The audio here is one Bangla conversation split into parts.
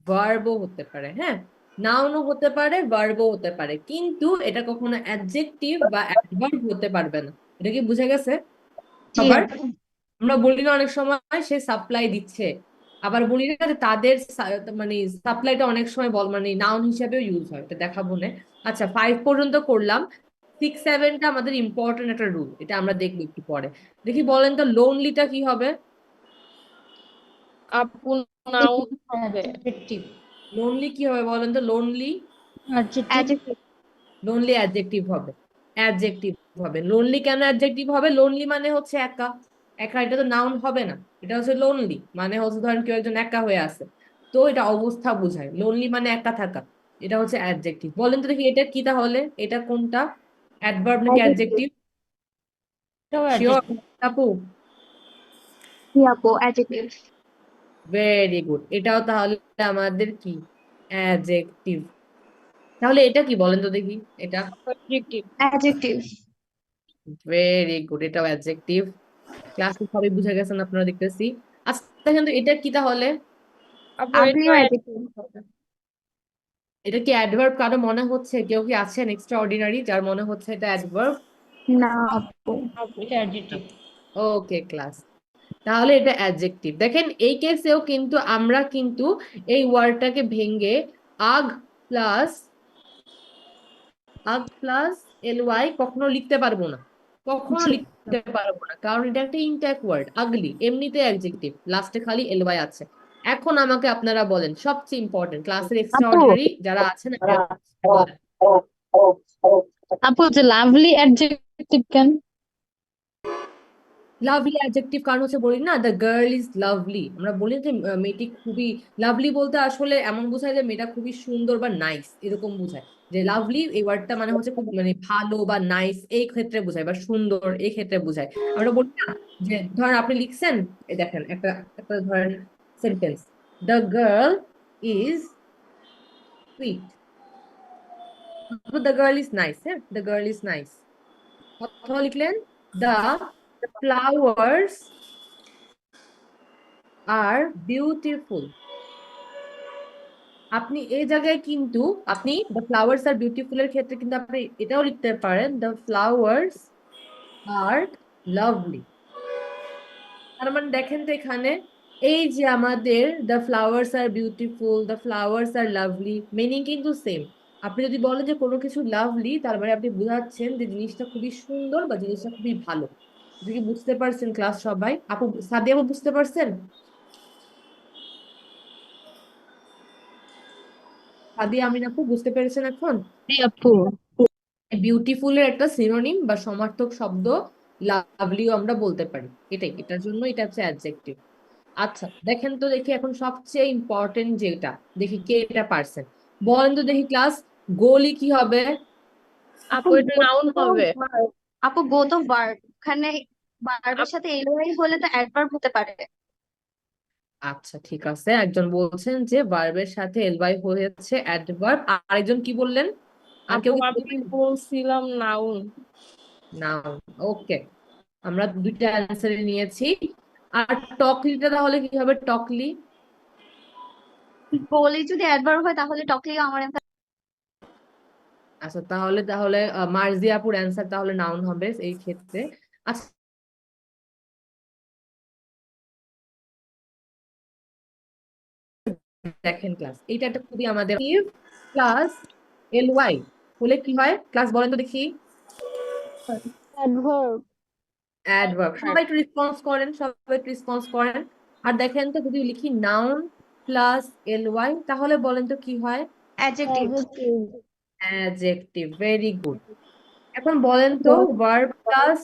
ভার্বও হতে পারে, হ্যাঁ, নাউনও হতে পারে, ভার্বও হতে পারে, কিন্তু এটা কখনো অ্যাডজেক্টিভ বা অ্যাডভার্ব হতে পারবে না। এটা কি বুঝে গেছে জি সবার? আপু। আমরা বলি না অনেক সময় সে সাপ্লাই দিচ্ছে, আবার বলি না যে তাদের মানে সাপ্লাইটা অনেক সময় মানে নাউন হিসেবেও ইউজ হয়, এটা দেখাবো না। আচ্ছা, 5 পর্যন্ত করলাম। 6 7টা আমাদের ইম্পর্টেন্ট একটা রুল, এটা আমরা দেখবো একটু পরে। দেখি বলেন তো লোনলিটা কি হবে? আপু নাউন হবে। অ্যাডজেক্টিভ। লোনলি কি হবে বলেন তো? Lonely, adjective. লোনলি অ্যাডজেক্টিভ হবে। অ্যাডজেক্টিভ হবে। লোনলি কেন অ্যাডজেক্টিভ হবে? লোনলি মানে হচ্ছে একা। একা, এটা তো নাউন হবে না। এটা হচ্ছে লোনলি মানে হচ্ছে ধরেন কেউ একজন একা হয়ে আছে, তো এটা অবস্থা বোঝায়। লোনলি মানে একা থাকা, এটা হচ্ছে অ্যাডজেক্টিভ। বলেন তো দেখি এটা কি তাহলে? এটা কোনটা, অ্যাডভার্ব নাকি অ্যাডজেক্টিভ। অ্যাডজেক্টিভ? এটাও শিওর অ্যাডজেক্টিভ। আপু? জি আপু, অ্যাডজেক্টিভ। ভেরি গুড, এটাও তাহলে আমাদের কি, অ্যাডজেক্টিভ। তাহলে এটা কি বলেন তো দেখি? এটা অ্যাডজেক্টিভ। অ্যাডজেক্টিভ। ভেরি গুড, এটাও অ্যাডজেক্টিভ। ক্লাসে সবই বুঝে গেছেন আপনারা দেখতেছি। আচ্ছা, কিন্তু এটা কি তাহলে? আপু আগলিও এটাও অ্যাডজেক্টিভ। অ্যাডজেক্টিভ হবে। এটা কি অ্যাডভার্ব? কারো মনে হচ্ছে, কেউ কি আছেন এক্সট্রা অর্ডিনারি যার মনে হচ্ছে এটা অ্যাডভার্ব? না আপু। আপু এটা অ্যাডজেক্টিভ। ওকে ক্লাস, তাহলে এটা অ্যাডজেক্টিভ। দেখেন এই কেসেও কিন্তু আমরা কিন্তু এই ওয়ার্ডটাকে ভেঙে আগ প্লাস আগ প্লাস এল ওয়াই কখনো লিখতে পারবো না। কখনো জি। লিখতে পারবো না, কারণ এটা একটা ইনট্যাক্ট ওয়ার্ড। আগলি এমনিতে অ্যাডজেক্টিভ, লাস্টে খালি এল ওয়াই আছে। এখন আমাকে আপনারা বলেন, সবচেয়ে ইম্পর্টেন্ট ক্লাসের এক্সট্রা আপু, অর্ডিনারি যারা আছেন বলেন। আপু যে লাভলি অ্যাডজেক্টিভ কেন? লাভলি অ্যাডজেক্টিভ কারণ হচ্ছে বলি না, দ্য গার্ল ইজ লাভলি। আমরা বলি যে মেয়েটি খুবই লাভলি, বলতে আসলে এমন বোঝায় যে মেয়েটা খুবই সুন্দর বা নাইস, এরকম বোঝায়। যে লাভলি এই ওয়ার্ডটা মানে হচ্ছে খুব মানে ভালো বা নাইস এই ক্ষেত্রে বোঝায়, বা সুন্দর এই ক্ষেত্রে বোঝায়। আমরা বলি না যে ধরেন আপনি লিখছেন, এই দেখেন একটা একটা ধরেন sentence, the girl is sweet, the girl is nice, হ্যাঁ, দ্য গার্ল ইজ নাইস। অথবা লিখলেন দ্য ফ্লাওয়ার্স আর বিউটিফুল। আপনি এই জায়গায় কিন্তু আপনি দ্য ফ্লাওয়ার্স আর বিউটিফুল এর ক্ষেত্রে কিন্তু আপনি এটাও লিখতে পারেন, দ্য ফ্লাওয়ার্স আর লাভলি। তার মানে দেখেন তো এখানে এই যে আমাদের the flowers are beautiful, the flowers are lovely meaning কিন্তু সেম। আপনি যদি বলেন যে কোনো কিছু লাভলি, তার মানে আপনি বোঝাচ্ছেন যে জিনিসটা খুবই সুন্দর বা জিনিসটা খুবই ভালো। এটা কি বুঝতে পারছেন ক্লাস সবাই? আপু, সাদিয়া আপু, বুঝতে পারছেন? সাদিয়া আমিন আপু, বুঝতে পেরেছেন এখন? জি আপু। বিউটিফুলের একটা সিনোনিম বা সমার্থক শব্দ লাভলিও আমরা বলতে পারি। এটাই, এটার জন্য এটা হচ্ছে অ্যাডজেক্টিভ। আচ্ছা দেখেন তো দেখি এখন সবচেয়ে ইম্পর্টেন্ট যেটা, দেখি কে এটা পারছেন। বলেন তো দেখি ক্লাস, গোলি কি হবে? আপু আপু এটা go নাউন তো হবে। verb। আপু গো তো ভার্ব, ওখানে ভার্বের সাথে এলওয়াই হলে তো অ্যাডভার্ব হতে পারে। আচ্ছা ঠিক আছে, একজন বলছেন যে ভার্বের সাথে এলবাই হয়েছে অ্যাডভার্ব, আরেকজন কি বললেন? আর আপু কেউ কি আমি বলবেন? বলছিলাম নাউন। নাউন। ওকে, আমরা দুইটা অ্যান্সার নিয়েছি। আর টকলিটা তাহলে কি হবে? টকলি, গোলি যদি অ্যাডভার্ব হয় তাহলে টকলিও আমার answer। আচ্ছা তাহলে তাহলে মার্জিয়াপুর অ্যান্সার তাহলে নাউন হবে এই ক্ষেত্রে। আচ্ছা দেখেন ক্লাস, এইটা একটা খুবই আমাদের প্লাস এল ওয়াই হলে কি হয় ক্লাস, বলেন তো দেখি? অ্যাডভার্ব। অ্যাডভার্ব। সবাই একটু রেসপন্স করেন, সবাই একটু রেসপন্স করেন। আর দেখেন তো যদি লিখি নাউন প্লাস এল ওয়াই তাহলে বলেন তো কি হয়? Adjective. Adjective. Adjective. Very good. এখন বলেন তো ভার্ব প্লাস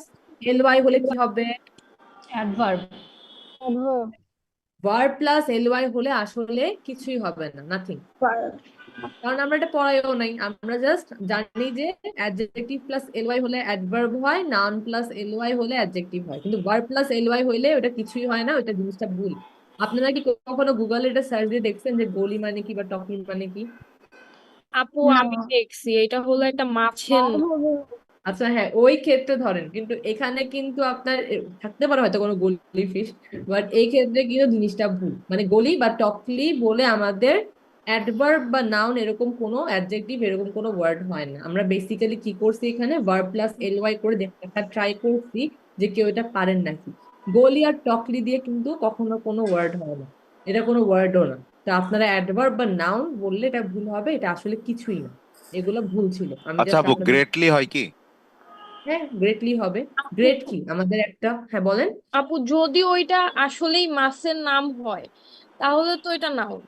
এল ওয়াই হলে কি হবে? Adverb. Adverb. Verb plus L Y হলে আসলে কিছুই হবে না, নাথিং। কারণ আমরা এটা পড়াইও নাই, আমরা জাস্ট জানি যে অ্যাডজেক্টিভ প্লাস এলওয়াই হলে অ্যাডভার্ব হয়, নাউন প্লাস এলওয়াই হলে অ্যাডজেক্টিভ হয়, কিন্তু ভার্ব প্লাস এলওয়াই হইলে ওটা কিছুই হয় না, ওটা জিনিসটা ভুল। আপনারা কি কখনো গুগলে এটা সার্চ দিয়ে দেখছেন যে গলি মানে কি বা টকিং মানে কি? আপু না। আমি দেখছি এটা হলো একটা মাছের নাম। আচ্ছা হ্যাঁ, ওই ক্ষেত্রে ধরেন, কিন্তু এখানে কিন্তু আপনার থাকতে পারে হয়তো কোনো গলি ফিশ, বাট এই ক্ষেত্রে কিন্তু জিনিসটা ভুল। মানে গলি বা টকলি বলে আমাদের অ্যাডভার্ব বা নাউন এরকম কোনো অ্যাডজেক্টিভ এরকম কোনো ওয়ার্ড হয় না। আমরা বেসিক্যালি কি করছি এখানে ভার্ব প্লাস এলওয়াই করে দেখা ট্রাই করছি যে কেউ এটা পারেন নাকি। গলি আর টকলি দিয়ে কিন্তু কখনো কোনো ওয়ার্ড হয় না, এটা কোনো ওয়ার্ডও না। তো আপনারা অ্যাডভার্ব বা নাউন বললে এটা ভুল হবে, এটা আসলে কিছুই না। এগুলো ভুল ছিল, আমি আচ্ছা জাস্ট আপু, আপনাদের। গ্রেটলি হয় কি? হ্যাঁ, গ্রেটলি হবে। আপু গ্রেট কি আমাদের একটা, হ্যাঁ বলেন। আপু যদি ওইটা আসলেই মাছের নাম হয় তাহলে তো এটা নাউন।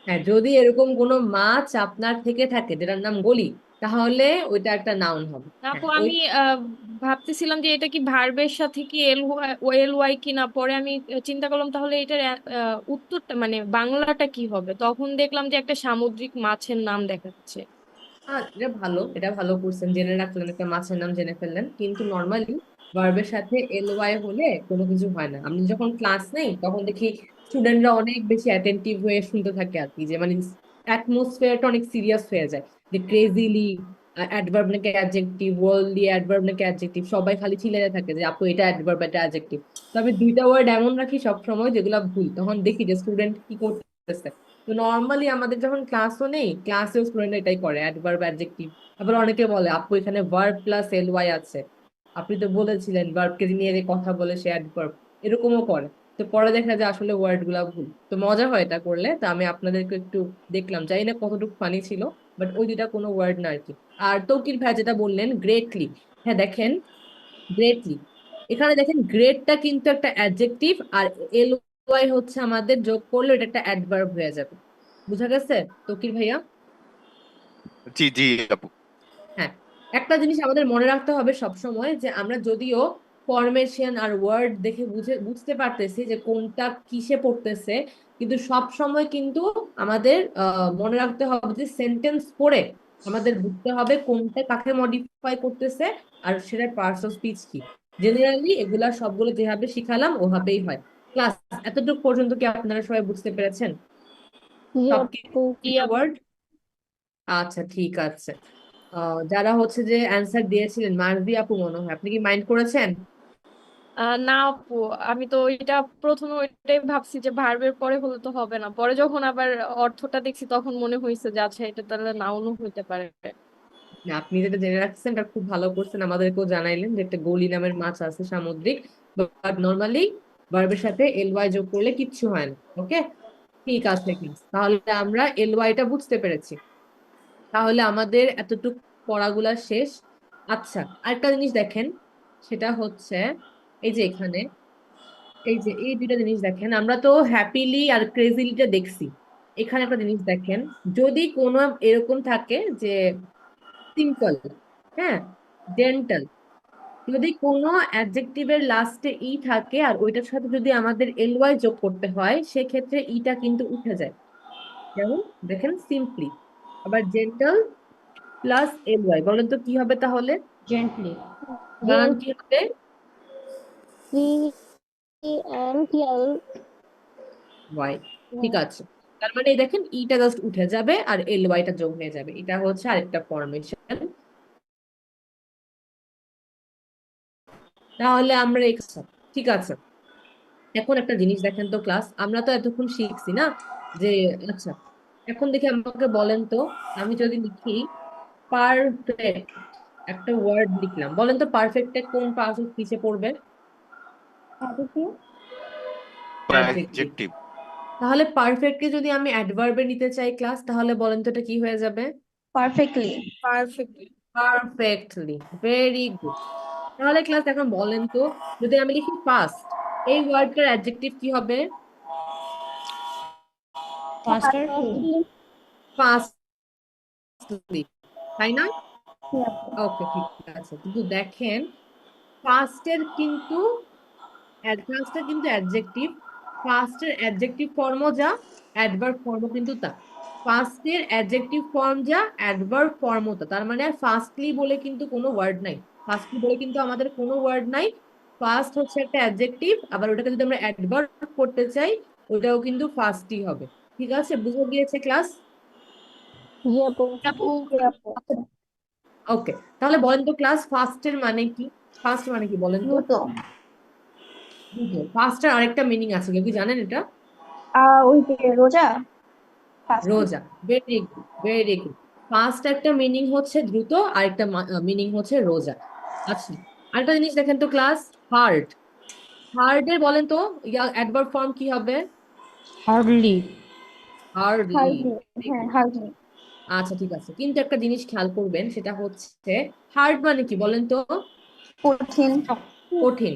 হ্যাঁ, যদি এরকম কোনো মাছ আপনার থেকে থাকে যেটার নাম গলি, তাহলে ওইটা একটা নাউন হবে। আপু হ্যাঁ ওই আমি ভাবতেছিলাম যে এটা কি ভার্বের সাথে কি এল ওয়াই কিনা, পরে আমি চিন্তা করলাম তাহলে এটার উত্তরটা মানে বাংলাটা কি হবে, তখন দেখলাম যে একটা সামুদ্রিক মাছের নাম দেখাচ্ছে। এটা ভালো, এটা ভালো করছেন, জেনে রাখলেন, একটা মাছের নাম জেনে ফেললেন। কিন্তু নর্মালি ভার্বের সাথে এলওয়াই হলে কোনো কিছু হয় না। আমি যখন ক্লাস নেই তখন দেখি স্টুডেন্টরা অনেক বেশি অ্যাটেন্টিভ হয়ে শুনতে থাকে আর কি, যে মানে অ্যাটমসফিয়ারটা অনেক সিরিয়াস হয়ে যায়, যে ক্রেজিলি অ্যাডভার্ব নাকি অ্যাডজেক্টিভ, ওয়ার্ল্ডলি অ্যাডভার্ব নাকি অ্যাডজেক্টিভ, সবাই খালি চিল্লাতে থাকে যে আপু এটা অ্যাডভার্ব এটা অ্যাডজেক্টিভ। তো আমি দুইটা ওয়ার্ড এমন রাখি সব সময় যেগুলো ভুল, তখন দেখি যে স্টুডেন্ট কি করতেছে। তো নর্মালি আমাদের যখন ক্লাসও নেই, ক্লাসেও স্টুডেন্ট এটাই করে, অ্যাডভার্ব অ্যাডজেক্টিভ। আবার অনেকে বলে আপু এখানে ভার্ব প্লাস এলওয়াই আছে, আপনি তো বলেছিলেন ভার্বকে নিয়ে যে কথা বলে সে অ্যাডভার্ব, এরকমও করে। তো পরে দেখা যায় আসলে ওয়ার্ড গুলা ভুল। তো মজা হয় এটা করলে। তো আমি আপনাদেরকে একটু দেখলাম, জানি না কতটুকু ফানি ছিল, বাট ওই দুটা কোনো ওয়ার্ড না আর কি। আর তৌকির ভাই যেটা বললেন গ্রেটলি, হ্যাঁ দেখেন গ্রেটলি, এখানে দেখেন গ্রেটটা কিন্তু একটা অ্যাডজেক্টিভ, আর এল ওয়াই হচ্ছে আমাদের যোগ করলে এটা একটা অ্যাডভার্ব হয়ে যাবে। বুঝা গেছে তৌকির ভাইয়া? জি জি আপু। হ্যাঁ, একটা জিনিস আমাদের মনে রাখতে হবে সব সময়, যে আমরা যদিও ফরমেশন আর ওয়ার্ড দেখে বুঝতে পারতেছি যে কোনটা কিসে পড়তেছে, কিন্তু সব সময় কিন্তু আমাদের মনে রাখতে হবে যে সেন্টেন্স পড়ে আমাদের বুঝতে হবে কোনটা কাকে মডিফাই করতেছে আর সেটার পার্টস অফ স্পিচ কি। জেনারেলি এগুলা সবগুলো যেভাবে শিখালাম ওভাবেই হয়। ক্লাস এতটুকু পর্যন্ত কি আপনারা সবাই বুঝতে পেরেছেন সব কিছু ইয়া ওয়ার্ড? আচ্ছা ঠিক আছে। যারা হচ্ছে যে অ্যান্সার দিয়েছিলেন, মার্জি আপু মনে হয়, আপনি কি মাইন্ড করেছেন? না আপু, আমি তো এটা প্রথমে ওইটাই ভাবছি যে ভার্বের পরে হলে তো হবে না, পরে যখন আবার অর্থটা দেখছি তখন মনে হয়েছে যে আচ্ছা এটা তাহলে নাউনও হইতে পারে। না, আপনি যেটা জেনে রাখছেন এটা খুব ভালো করছেন, আমাদেরকেও জানাইলেন যে একটা গলি নামের মাছ আছে সামুদ্রিক, বাট নর্মালি ভার্বের সাথে এল ওয়াই যোগ করলে কিচ্ছু হয় না। ওকে, ঠিক আছে class। তাহলে আমরা এল ওয়াইটা বুঝতে পেরেছি, তাহলে আমাদের এতটুকু পড়াগুলা শেষ। আচ্ছা, আরেকটা জিনিস দেখেন, সেটা হচ্ছে এই যে এখানে, এই যে এই দুইটা জিনিস দেখেন, আমরা তো হ্যাপিলি আর ক্রেজিলিটা দেখছি। এখানে একটা জিনিস দেখেন, যদি কোনো এরকম থাকে যে সিম্পল, হ্যাঁ, জেন্টল, যদি কোনো অ্যাডজেক্টিভের লাস্টে ই থাকে আর ওইটার সাথে যদি আমাদের এলওয়াই যোগ করতে হয়, সেক্ষেত্রে ইটা কিন্তু উঠে যায়। যেমন দেখেন সিম্পলি, আবার জেন্টল প্লাস এলওয়াই, বলেন তো কি হবে তাহলে? Gently. বানান কি হবে? GENTL. ওয়াই। ঠিক আছে, তার মানে এই দেখেন ইটা জাস্ট উঠে যাবে আর এলওয়াইটা যোগ হয়ে যাবে, এটা হচ্ছে আরেকটা ফরমেশন। তাহলে আমরা ঠিক আছে। এখন একটা জিনিস দেখেন তো ক্লাস, আমরা তো এতক্ষণ শিখছি না যে, আচ্ছা এখন দেখি আমাকে বলেন তো, আমি যদি লিখি পারফেক্ট, একটা ওয়ার্ড লিখলাম, বলেন তো পারফেক্টে কোন পার্টস অফ স্পিচে পড়বে? Adjective. অ্যাডজেক্টিভ। অ্যাডজেক্টিভ। তাহলে পারফেক্টকে যদি আমি অ্যাডভার্বে নিতে চাই ক্লাস, তাহলে বলেন তো এটা কি হয়ে যাবে? Perfectly. Perfect. Perfectly, very good. তাহলে ক্লাস এখন বলেন তো, যদি আমি লিখি ফাস্ট, এই ওয়ার্ডটার অ্যাডজেক্টিভ কি হবে? Faster. ফাস্টলি, তাই না? Yeah. ওকে ঠিক আছে, কিন্তু দেখেন ফাস্টের কিন্তু ফাস্টের কিন্তু অ্যাডজেক্টিভ, ফাস্টের অ্যাডজেক্টিভ ফর্মও যা, অ্যাডভার্ব ফর্মও কিন্তু তা। ফাস্টের অ্যাডজেক্টিভ ফর্ম যা, অ্যাডভার্ব ফর্মও তা, তার মানে ফাস্টলি বলে কিন্তু কোনো ওয়ার্ড নাই, ফাস্টলি বলে কিন্তু আমাদের কোনো ওয়ার্ড নাই। ফাস্ট হচ্ছে একটা অ্যাডজেক্টিভ, আবার ওটাকে যদি আমরা অ্যাডভার্ব করতে চাই ওটাও কিন্তু ফাস্টই হবে। ঠিক আছে, বুঝে গিয়েছে ক্লাস? Yeah. আপু Yeah. ওকে, তাহলে বলেন তো ক্লাস ফাস্টের মানে কি? ফাস্ট মানে কি বলেন তো? দ্রুত। ফাস্টের আরেকটা মিনিং আছে, কেউ কি জানেন এটা? ওই যে রোজা। Fasting. রোজা। Very good, very good. First একটা মিনিং হচ্ছে দ্রুত, আর একটা মিনিং হচ্ছে রোজা। আচ্ছা, আরেকটা জিনিস দেখেন তো ক্লাস, হার্ড। হার্ডের বলেন তো অ্যাডভার্ব ফর্ম কি হবে? হার্ডলি। হার্ডলি। Hardly. হ্যাঁ, hardly. আচ্ছা ঠিক আছে, কিন্তু একটা জিনিস খেয়াল করবেন, সেটা হচ্ছে হার্ড মানে কি বলেন তো? কঠিন। কঠিন।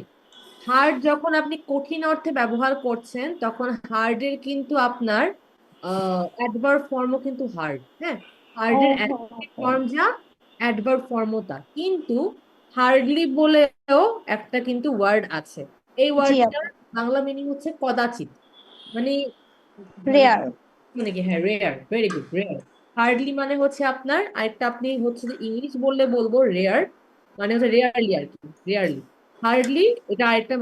হার্ড যখন আপনি কঠিন অর্থে ব্যবহার করছেন, তখন হার্ডের কিন্তু আপনার অ্যাডভার্ব ফর্মও কিন্তু হার্ড। হ্যাঁ, হার্ডের ফর্ম যা, অ্যাডভার্ব ফর্মও তা। কিন্তু হার্ডলি বলেও একটা কিন্তু ওয়ার্ড আছে, এই জি ওয়ার্ডটার আপু। বাংলা মিনিং হচ্ছে কদাচিৎ। মানে মানে রেয়ার। মানে কি, হ্যাঁ rare, very good, rare. Hardly মানে হচ্ছে আপনার, আরেকটা আপনি হচ্ছে যে ইংলিশ বললে বলবো রেয়ার, মানে হচ্ছে রেয়ারলি আর কি, রেয়ারলি। হার্ডলি এটা আরেকটা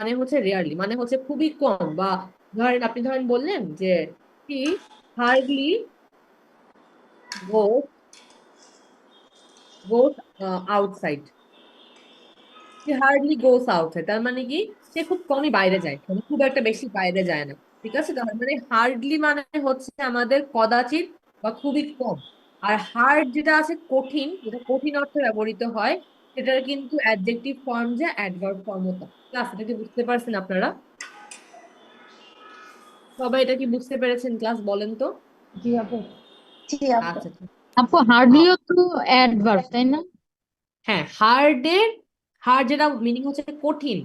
মানে হচ্ছে রেয়ারলি, মানে হচ্ছে খুবই কম। বা ধরেন আপনি ধরেন বললেন যে কি, হার্ডলি গো গোস আউটসাইড, হার্ডলি গোস আউটসাইড, তার মানে কি সে খুব কমই বাইরে যায়, মানে খুব একটা বেশি বাইরে যায় না। ঠিক আছে, তার মানে হার্ডলি মানে হচ্ছে আমাদের কদাচিৎ বা খুবই কম। আর হার্ড যেটা আছে কঠিন, যেটা কঠিন অর্থে ব্যবহৃত হয়, সেটার কিন্তু অ্যাডজেক্টিভ ফর্ম যে অ্যাডভার্ব ফর্ম হতো। ক্লাস, এটা কি বুঝতে পারছেন আপনারা? সবাই এটা কি বুঝতে পেরেছেন ক্লাস, বলেন তো? জি আপু। জি আপু। আচ্ছা ঠিক আপু হার্ডলিও তো অ্যাডভার্ব তাই না? হ্যাঁ, হার্ড যেটা মিনিং হচ্ছে কঠিন,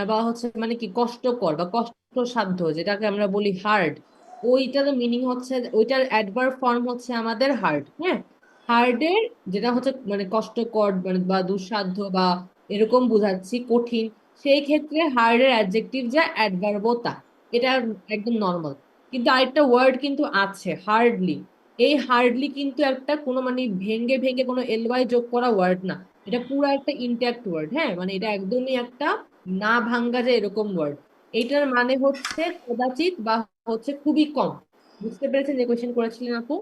বা হচ্ছে মানে কি কষ্টকর বা কষ্টসাধ্য, যেটাকে আমরা বলি হার্ড, ওইটার মিনিং হচ্ছে, ওইটার অ্যাডভার্ব ফর্ম হচ্ছে আমাদের হার্ড। হ্যাঁ, হার্ডের যেটা হচ্ছে মানে কষ্টকর মানে বা দুঃসাধ্য বা এরকম বোঝাচ্ছি, কঠিন, সেই ক্ষেত্রে হার্ডের অ্যাডজেক্টিভ যা অ্যাডভার্বতা, এটা একদম নর্মাল। কিন্তু আরেকটা ওয়ার্ড কিন্তু আছে হার্ডলি। এই হার্ডলি কিন্তু একটা কোনো মানে ভেঙ্গে ভেঙ্গে কোনো এলওয়াই যোগ করা ওয়ার্ড না, এটা পুরো একটা ইনট্যাক্ট ওয়ার্ড। হ্যাঁ, মানে এটা একদমই একটা না ভাঙ্গা যায় এরকম ওয়ার্ড। এইটার মানে হচ্ছে কদাচিৎ বা হচ্ছে খুবই কম। বুঝতে পেরেছেন যে কোয়েশ্চেন করেছিলেন আপু?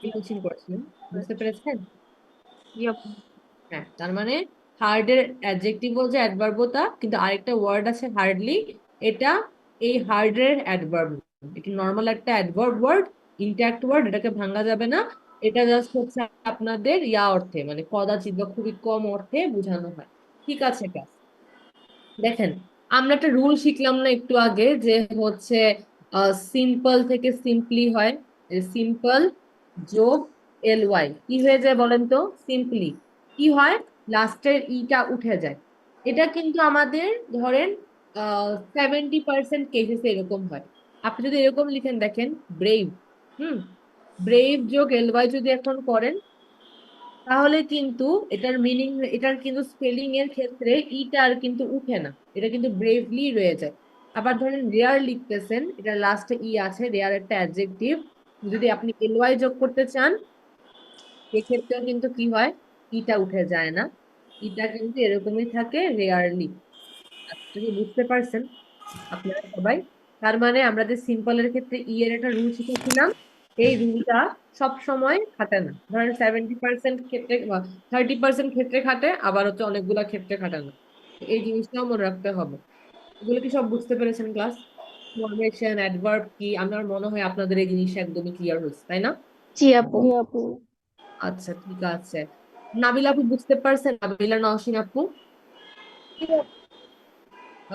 কি কোয়েশ্চেন করেছিলেন, বুঝতে পেরেছেন? জি আপু। হ্যাঁ, তার মানে হার্ডের অ্যাডজেক্টিভ বলছে অ্যাডভার্বতা, কিন্তু আরেকটা ওয়ার্ড আছে হার্ডলি, এটা এই হার্ডের অ্যাডভার্ব। এটা নর্মাল একটা অ্যাডভার্ব ওয়ার্ড, ইনট্যাক্ট ওয়ার্ড, এটাকে ভাঙা যাবে না। এটা জাস্ট হচ্ছে আপনাদের ইয়া অর্থে, মানে কদাচিৎ বা খুবই কম অর্থে বোঝানো হয়। ঠিক আছে ক্লাস, দেখেন আমরা একটা রুল শিখলাম না একটু আগে, যে হচ্ছে সিম্পল থেকে সিম্পলি হয়, সিম্পল যোগ এল ওয়াই কি হয়ে যায় বলেন তো? সিম্পলি কি হয়, লাস্টের ইটা উঠে যায়। এটা কিন্তু আমাদের ধরেন 70% কেসেসে এরকম হয়। আপনি যদি এরকম লিখেন, দেখেন ব্রেভ, হুম, ব্রেভ যোগ এল ওয়াই যদি এখন করেন, তাহলে কিন্তু এটার মিনিং, এটার কিন্তু স্পেলিং এর ক্ষেত্রে ইটা আর কিন্তু উঠে না, এটা কিন্তু ব্রেভলি রয়ে যায়। আবার ধরেন রেয়ার লিখতেছেন, এটা লাস্টে ই আছে, রেয়ার একটা অ্যাডজেক্টিভ, যদি আপনি এলওয়াই যোগ করতে চান, সেক্ষেত্রেও কিন্তু কি হয়, ইটা উঠে যায় না, ইটা কিন্তু এরকমই থাকে রেয়ারলি। আপনি কি বুঝতে পারছেন আপনারা সবাই? তার মানে আমরা যে সিম্পলের ক্ষেত্রে ই এর একটা রুল শিখেছিলাম, এই রুলটা সব সময় খাটে না। ধরেন 70% ক্ষেত্রে বা 30% ক্ষেত্রে খাটে, আবার হচ্ছে অনেকগুলা ক্ষেত্রে খাটে না। এই জিনিসটাও মনে রাখতে হবে। এগুলো কি সব বুঝতে পেরেছেন ক্লাস? ফরমেশন, অ্যাডভার্ব কি, আমার মনে হয় আপনাদের এই জিনিসটা একদমই ক্লিয়ার হয়েছে, তাই না? জি আপু। জি আপু। আচ্ছা ঠিক আছে, নাবিলা আপু বুঝতে পারছেন? নাবিলা নওশিন আপু?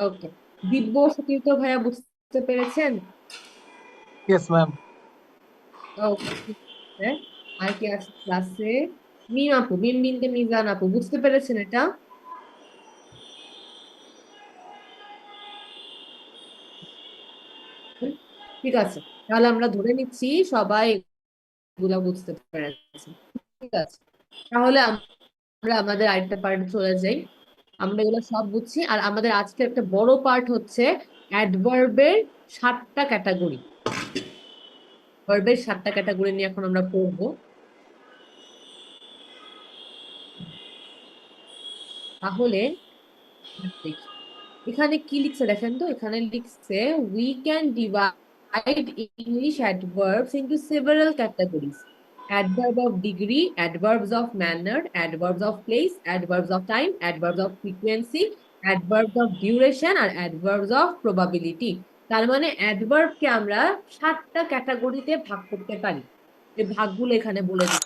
ওকে। দিব্য সতীর্থ ভাইয়া বুঝতে পেরেছেন? Yes, ma'am. ওকে ঠিক আছে। আর কি আছে ক্লাসে? মিম আপু, মিম বিনতে মিজান আপু বুঝতে পেরেছেন এটা? হুম, ঠিক আছে, তাহলে আমরা ধরে নিচ্ছি সবাই এগুলা বুঝতে পেরেছি। ঠিক আছে, তাহলে আমরা আমাদের আরেকটা পার্ট চলে যাই। আমরা এগুলো সব বুঝছি, আর আমাদের আজকে একটা বড় পার্ট হচ্ছে অ্যাডভার্বের 7টা ক্যাটাগরি। ভার্বের 7টা ক্যাটাগরি নিয়ে এখন আমরা পড়বো। তাহলে দেখি এখানে কি লিখছে, দেখেন তো, এখানে লিখছে we can divide English adverbs into several categories: adverb of degree, adverbs of manner, adverbs of place, adverbs of time, adverbs of frequency, adverbs of duration আর অ্যাডভার্বস অফ প্রবাবিলিটি। তার মানে অ্যাডভার্বকে আমরা 7টা ক্যাটাগরিতে ভাগ করতে পারি। এই ভাগগুলো এখানে বলে দিই।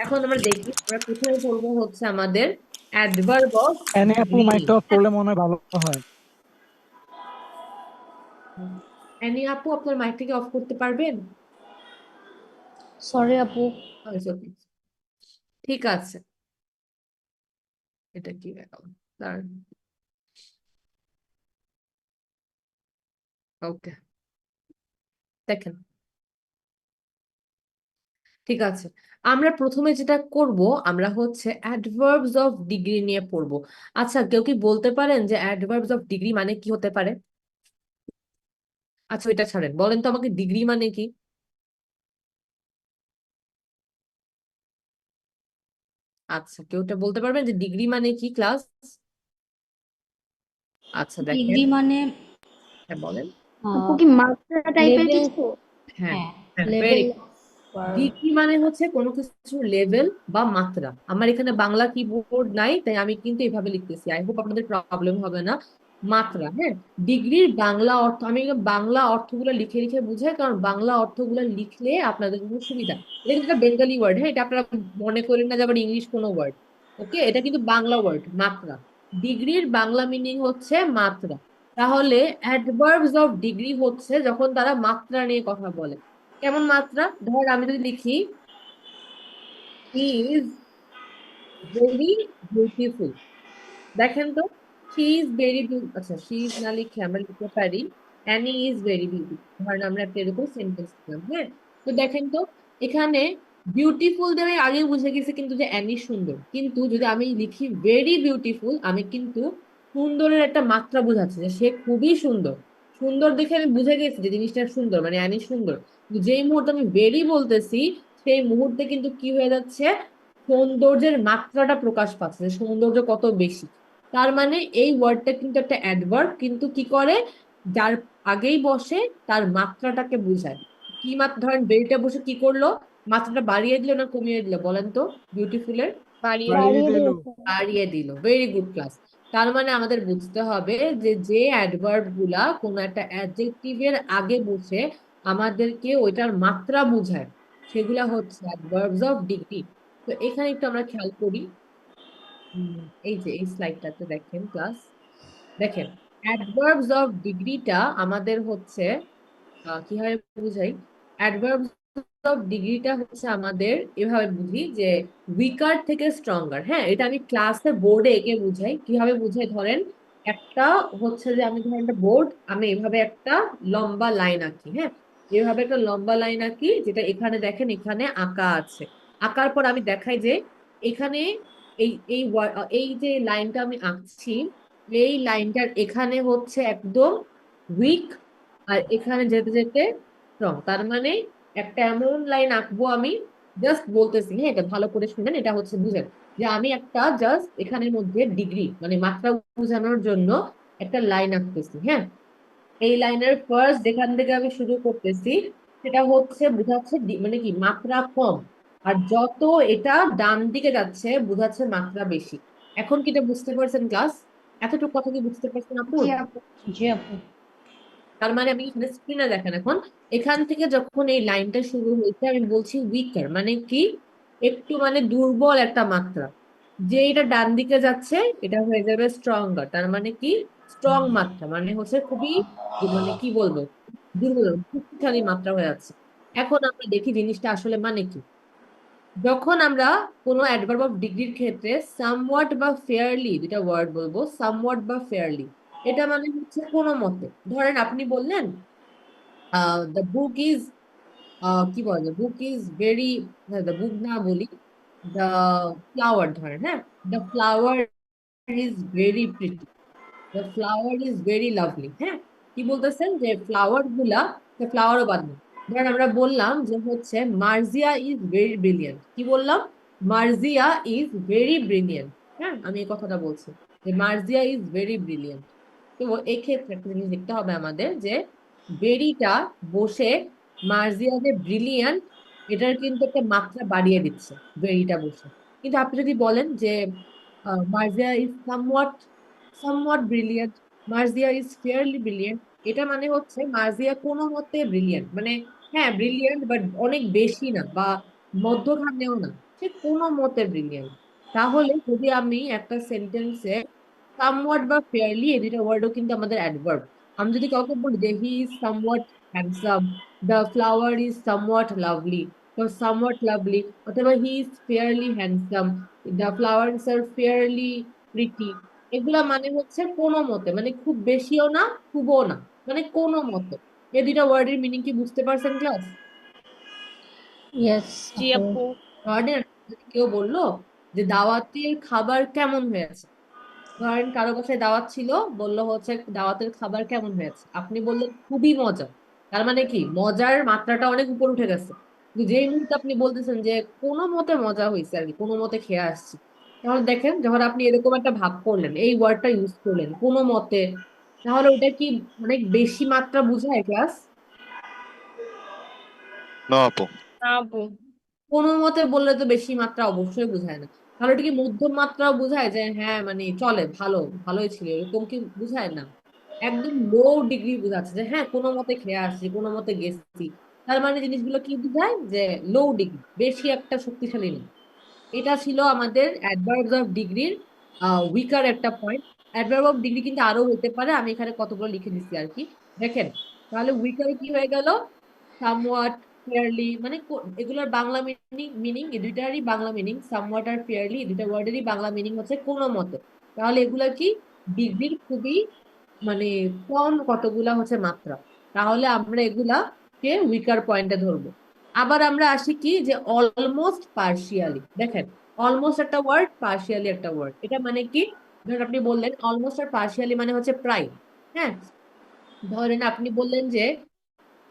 এখন আমরা দেখি, আমরা প্রথমে পড়বো হচ্ছে আমাদের অ্যাডভার্ব অফ এনে আপু ডিগ্রি। মাইকটা অফ করলে মনে হয় ভালো হয়। অ্যানি আপু, আপনার মাইকটাকে অফ করতে পারবেন? সরি আপু। আচ্ছা, okay. ঠিক আছে, এটা কি ব্যাপার? ওকে, দেখেন, ঠিক আছে। আমরা প্রথমে যেটা করব, আমরা হচ্ছে অ্যাডভার্বস অফ ডিগ্রি নিয়ে পড়বো। আচ্ছা, কেউ কি বলতে পারেন যে অ্যাডভার্বস অফ ডিগ্রি মানে কি হতে পারে? আচ্ছা, এটা ছাড়েন, বলেন তো আমাকে ডিগ্রি মানে কি? আচ্ছা, কেউটা বলতে পারবেন যে ডিগ্রি মানে কি ক্লাস? আচ্ছা, দেখেন, ডিগ্রি মানে হ্যাঁ বলেন। আপু কি মাত্রা টাইপের লেভেল। কিছু? হ্যাঁ, হ্যাঁ, হ্যাঁ, লেভেল। ভেরি ডিগ্রি মানে হচ্ছে কোনো কিছুর লেভেল বা মাত্রা। আমার এখানে বাংলা কিবোর্ড নাই, তাই আমি কিন্তু এভাবে লিখতেছি, আই হোপ আপনাদের প্রবলেম হবে না। মাত্রা, হ্যাঁ। ডিগ্রির বাংলা অর্থ, আমি বাংলা অর্থগুলো লিখে লিখে বুঝাই, কারণ বাংলা অর্থগুলো লিখলে আপনাদের জন্য সুবিধা। এটা কিন্তু একটা বেঙ্গলি ওয়ার্ড, হ্যাঁ, এটা আপনারা মনে করেন না যে আবার ইংলিশ কোনো ওয়ার্ড। ওকে, এটা কিন্তু বাংলা ওয়ার্ড, মাত্রা। ডিগ্রির বাংলা মিনিং হচ্ছে মাত্রা। তাহলে অ্যাডভার্বস অফ ডিগ্রি হচ্ছে যখন তারা মাত্রা নিয়ে কথা বলে। কেমন মাত্রা? ধর আমি যদি লিখি হি ইজ ভেরি বিউটিফুল, দেখেন তো, শি ইজ ভেরি, আচ্ছা শি ইজ না লিখে আমরা লিখতে পারি অ্যানি ইজ ভেরি বিউটিফুল। ধরেন আমরা একটা এরকম সেন্টেন্স দিলাম, হ্যাঁ। তো দেখেন তো, এখানে বিউটিফুল দিয়ে আমি আগে বুঝে গেছি কিন্তু যে অ্যানি সুন্দর, কিন্তু যদি আমি লিখি ভেরি বিউটিফুল, আমি কিন্তু সুন্দরের একটা মাত্রা বোঝাচ্ছি যে সে খুবই সুন্দর। সুন্দর দেখে আমি বুঝে গেছি যে জিনিসটা সুন্দর, মানে অ্যানি সুন্দর। কিন্তু যেই মুহূর্তে আমি ভেরি বলতেছি, সেই মুহূর্তে কিন্তু কি হয়ে যাচ্ছে, সৌন্দর্যের মাত্রাটা প্রকাশ পাচ্ছে যে সৌন্দর্য কত বেশি। তার মানে এই ওয়ার্ডটা কিন্তু একটা অ্যাডভার্ব, কিন্তু কি করে, যার আগেই বসে তার মাত্রাটাকে বোঝায়। কি মাত্রা? ধরেন বেরিটা বসে কি করলো, মাত্রাটা বাড়িয়ে দিল না কমিয়ে দিল বলেন তো, বিউটিফুলের? বাড়িয়ে বাড়িয়ে বাড়িয়ে দিল। দিয়েছে। বাড়িয়ে দিল, ভেরি গুড ক্লাস। তার মানে আমাদের বুঝতে হবে যে যে অ্যাডভার্ব গুলা কোনো একটা অ্যাডজেক্টিভের আগে বসে আমাদেরকে ওইটার মাত্রা বোঝায়, সেগুলা হচ্ছে অ্যাডভার্বস অফ ডিগ্রি। তো এখানে একটু আমরা খেয়াল করি। এই যে এই স্লাইডটাতে দেখেন ক্লাস, দেখেন অ্যাডভার্বস অফ ডিগ্রিটা আমাদের হচ্ছে কিভাবে বুঝাই। অ্যাডভার্বস অফ ডিগ্রিটা হচ্ছে আমাদের এভাবে বুঝি যে উইকার থেকে স্ট্রঙ্গার, হ্যাঁ। এটা আমি ক্লাসে বোর্ডে এঁকে বুঝাই। কিভাবে বুঝাই, ধরেন একটা হচ্ছে যে আমি ধরেন একটা বোর্ড, আমি এভাবে একটা লম্বা লাইন আঁকি, হ্যাঁ। এভাবে একটা লম্বা লাইন আঁকি, যেটা এখানে দেখেন এখানে আঁকা আছে। আঁকার পর আমি দেখাই যে এখানে এই যে লাইনটা আমি আঁকছি, এই লাইনটার এখানে হচ্ছে একদম উইক, আর এখানে যেতে যেতে স্ট্রং। তার মানে একটা এমন লাইন আঁকবো আমি, জাস্ট বলতেছি, হ্যাঁ, এটা ভালো করে শুনেন, এটা হচ্ছে বুঝেন যে আমি একটা জাস্ট এখানের মধ্যে ডিগ্রি মানে মাত্রা বোঝানোর জন্য একটা লাইন আঁকতেছি, হ্যাঁ। এই লাইনের ফার্স্ট যেখান থেকে আমি শুরু করতেছি, সেটা হচ্ছে বোঝাচ্ছে মানে কি মাত্রা কম, আর যত এটা ডান দিকে যাচ্ছে বোঝাচ্ছে মাত্রা বেশি। এখন কি এটা বুঝতে পারছেন ক্লাস? এতটুকু কথা কি বুঝতে পারছেন আপু? জি আপু। জি আপু। তার মানে আমি এখানে স্ক্রিনে দেখেন, এখন এখান থেকে যখন এই লাইনটা শুরু হয়েছে আমি বলছি উইকার, মানে কি একটু মানে দুর্বল একটা মাত্রা। যে এটা ডান দিকে যাচ্ছে এটা হয়ে যাবে স্ট্রঙ্গার, তার মানে কি স্ট্রং মাত্রা, মানে হচ্ছে খুবই মানে কি বলবো, দুর্বল শক্তিশালী মাত্রা হয়ে যাচ্ছে। এখন আমরা দেখি জিনিসটা আসলে মানে কি। যখন আমরা কোনো অ্যাডভার্ব অফ ডিগ্রির ক্ষেত্রে সামওয়াট বা ফেয়ারলি দুটা ওয়ার্ড বলবো, সামওয়াট বা ফেয়ারলি, এটা মানে হচ্ছে কোনো মতে। ধরেন আপনি বললেন দ্য বুক ইজ, কি বলে, book is very, the book না বলি, দ্য ফ্লাওয়ার ধরেন, হ্যাঁ, the flower is very pretty, the flower is very lovely, হ্যাঁ। কি বলতেছেন যে ফ্লাওয়ার গুলা, ফ্লাওয়ারও বাদ নেই। ধরেন আমরা বললাম যে হচ্ছে মার্জিয়া ইজ ভেরি ব্রিলিয়েন্ট, কি বললাম, মার্জিয়া ইজ ভেরি ব্রিলিয়েন্ট, হ্যাঁ, আমি এই কথাটা বলছি যে মার্জিয়া ইজ ভেরি ব্রিলিয়েন্ট। তো এই ক্ষেত্রে একটা জিনিস দেখতে হবে আমাদের যে ভেরিটা বসে মার্জিয়া যে ব্রিলিয়ান্ট, এটার কিন্তু একটা মাত্রা বাড়িয়ে দিচ্ছে ভেরিটা বসে। কিন্তু আপনি যদি বলেন যে Marjia is somewhat somewhat brilliant, Marjia is fairly brilliant. এটা মানে হচ্ছে মার্জিয়া কোনো মতে ব্রিলিয়েন্ট, মানে হ্যাঁ ব্রিলিয়েন্ট বাট অনেক বেশি না বা মধ্যখানেও না, সে কোনো মতে ব্রিলিয়েন্ট। তাহলে যদি আমি একটা সেন্টেন্সে সামওয়াট বা ফেয়ারলি এই দুটো ওয়ার্ডও কিন্তু আমাদের অ্যাডভার্ব। আমি যদি কাউকে বলি যে he is somewhat handsome, the flower is somewhat lovely, তো সামওয়াট লাভলি, অথবা he is fairly handsome, the flowers are fairly pretty, এগুলা মানে হচ্ছে কোনো মতে, মানে খুব বেশিও না খুবও না, মানে কোনো মতে। এই দুইটা ওয়ার্ডের মিনিং কি বুঝতে পারছেন ক্লাস? ইয়েস জি আপু। আপু। ধরেন যদি কেউ বললো যে দাওয়াতের খাবার কেমন হয়েছে, ধরেন কারো বাসায় দাওয়াত ছিল, বললো হচ্ছে দাওয়াতের খাবার কেমন হয়েছে, আপনি বললেন খুবই মজা। তার মানে কি মজার মাত্রাটা অনেক উপর উঠে গেছে। কিন্তু যেই মুহূর্তে আপনি বলতেছেন যে কোনো মতে মজা হয়েছে আর কি, কোনো মতে খেয়ে আসছি, তাহলে দেখেন যখন আপনি এরকম একটা ভাব করলেন, এই ওয়ার্ডটা ইউজ করলেন কোনো মতে, তাহলে ওটা কি অনেক বেশি মাত্রা বুঝায় ক্লাস? না আপু। না আপু। কোনো মতে বললে তো বেশি মাত্রা অবশ্যই বোঝায় না। তাহলে এটা কি মধ্যম মাত্রাও বোঝায় যে হ্যাঁ মানে চলে, ভালো ভালোই ছিল, এরকম কি বুঝায় না? একদম লো ডিগ্রি বোঝাচ্ছে যে হ্যাঁ কোনো মতে খেয়ে আসছি, কোনো মতে গেছি। তার মানে জিনিসগুলো কি বোঝায় যে লো ডিগ্রি, বেশি একটা শক্তিশালী না। এটা ছিল আমাদের অ্যাডভার্বস অফ ডিগ্রির উইকার একটা পয়েন্ট। অ্যাডভার্ব অফ ডিগ্রি কিন্তু আরো হতে পারে, আমি এখানে কতগুলো লিখে দিচ্ছি আর কি। দেখেন তাহলে উইকারে কি হয়ে গেল, সামওয়াট, ফেয়ারলি, মানে এগুলোর বাংলা মিনিং মিনিং এই দুইটারই বাংলা মিনিং, সামওয়াট আর ফেয়ারলি এই দুইটা ওয়ার্ডেরই বাংলা মিনিং হচ্ছে কোনো মতে। তাহলে এগুলা কি ডিগ্রির খুবই মানে কম কতগুলা হচ্ছে মাত্রা। তাহলে আমরা এগুলাকে উইকার পয়েন্টে ধরবো। আবার আমরা আসি কি যে অলমোস্ট পার্শিয়ালি, দেখেন অলমোস্ট একটা ওয়ার্ড, পার্শিয়ালি একটা ওয়ার্ড, এটা মানে কি? ধরেন আপনি বললেন অলমোস্ট আর পার্শিয়ালি মানে হচ্ছে প্রায়। হ্যাঁ, ধরেন আপনি বললেন যে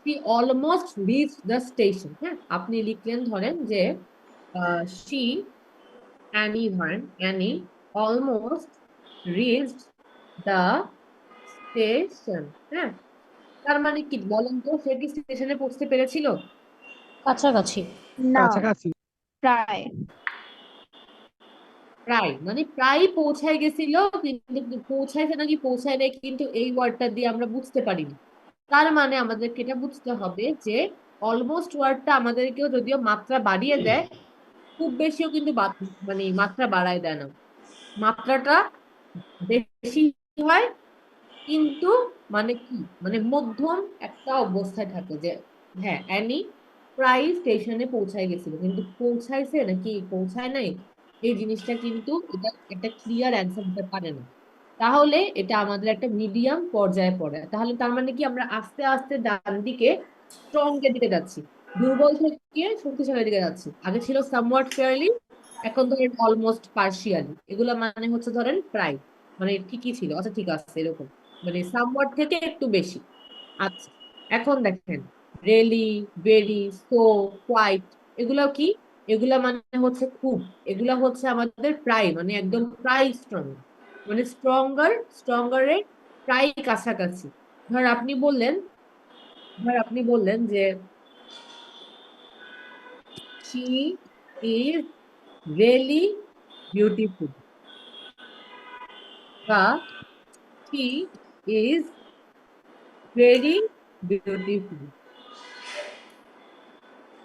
she almost reached the station, হ্যাঁ আপনি লিখলেন ধরেন যে she, অ্যানি, ধরেন Annie almost reached the station, হ্যাঁ। তার মানে কি বলেন তো, সে কি স্টেশনে পৌঁছতে পেরেছিল? কাছাকাছি। না, কাছাকাছি। প্রায়। প্রায়, মানে প্রায় পৌঁছায় গেছিল, কিন্তু পৌঁছাইছে নাকি পৌঁছায় নাই কিন্তু এই ওয়ার্ডটা দিয়ে আমরা বুঝতে পারিনি। তার মানে আমাদেরকে এটা বুঝতে হবে যে অলমোস্ট ওয়ার্ডটা আমাদেরকেও যদিও মাত্রা বাড়িয়ে দেয়, খুব বেশিও কিন্তু মানে মাত্রা বাড়ায় দেয় না, মাত্রাটা বেশি হয় কিন্তু মানে কি মানে মধ্যম একটা অবস্থায় থাকে যে হ্যাঁ অ্যানি প্রায় স্টেশনে পৌঁছায় গেছিল, কিন্তু পৌঁছাইছে নাকি পৌঁছায় নাই এই জিনিসটা কিন্তু এটা একটা ক্লিয়ার অ্যান্সার দিতে পারে না। তাহলে এটা আমাদের একটা মিডিয়াম পর্যায়ে পড়ে। তাহলে তার মানে কি আমরা আস্তে আস্তে ডান দিকে স্ট্রং এর দিকে যাচ্ছি, দুর্বল থেকে শক্তিশালীর দিকে যাচ্ছি। আগে ছিল সামওয়াট ফেয়ারলি, এখন ধরেন অলমোস্ট পার্শিয়ালি, এগুলা মানে হচ্ছে ধরেন প্রায়, মানে ঠিকই ছিল, আচ্ছা ঠিক আছে এরকম, মানে সামওয়াট থেকে একটু বেশি। আচ্ছা, এখন দেখেন রেলি, ভেরি, সো, কোয়াইট, এগুলা কি? এগুলা মানে হচ্ছে খুব, এগুলা হচ্ছে আমাদের প্রায়, মানে একদম প্রায় স্ট্রং, মানে স্ট্রঙ্গারের প্রায় কাছাকাছি। ধর আপনি বললেন, যে she is really beautiful বা she is very beautiful,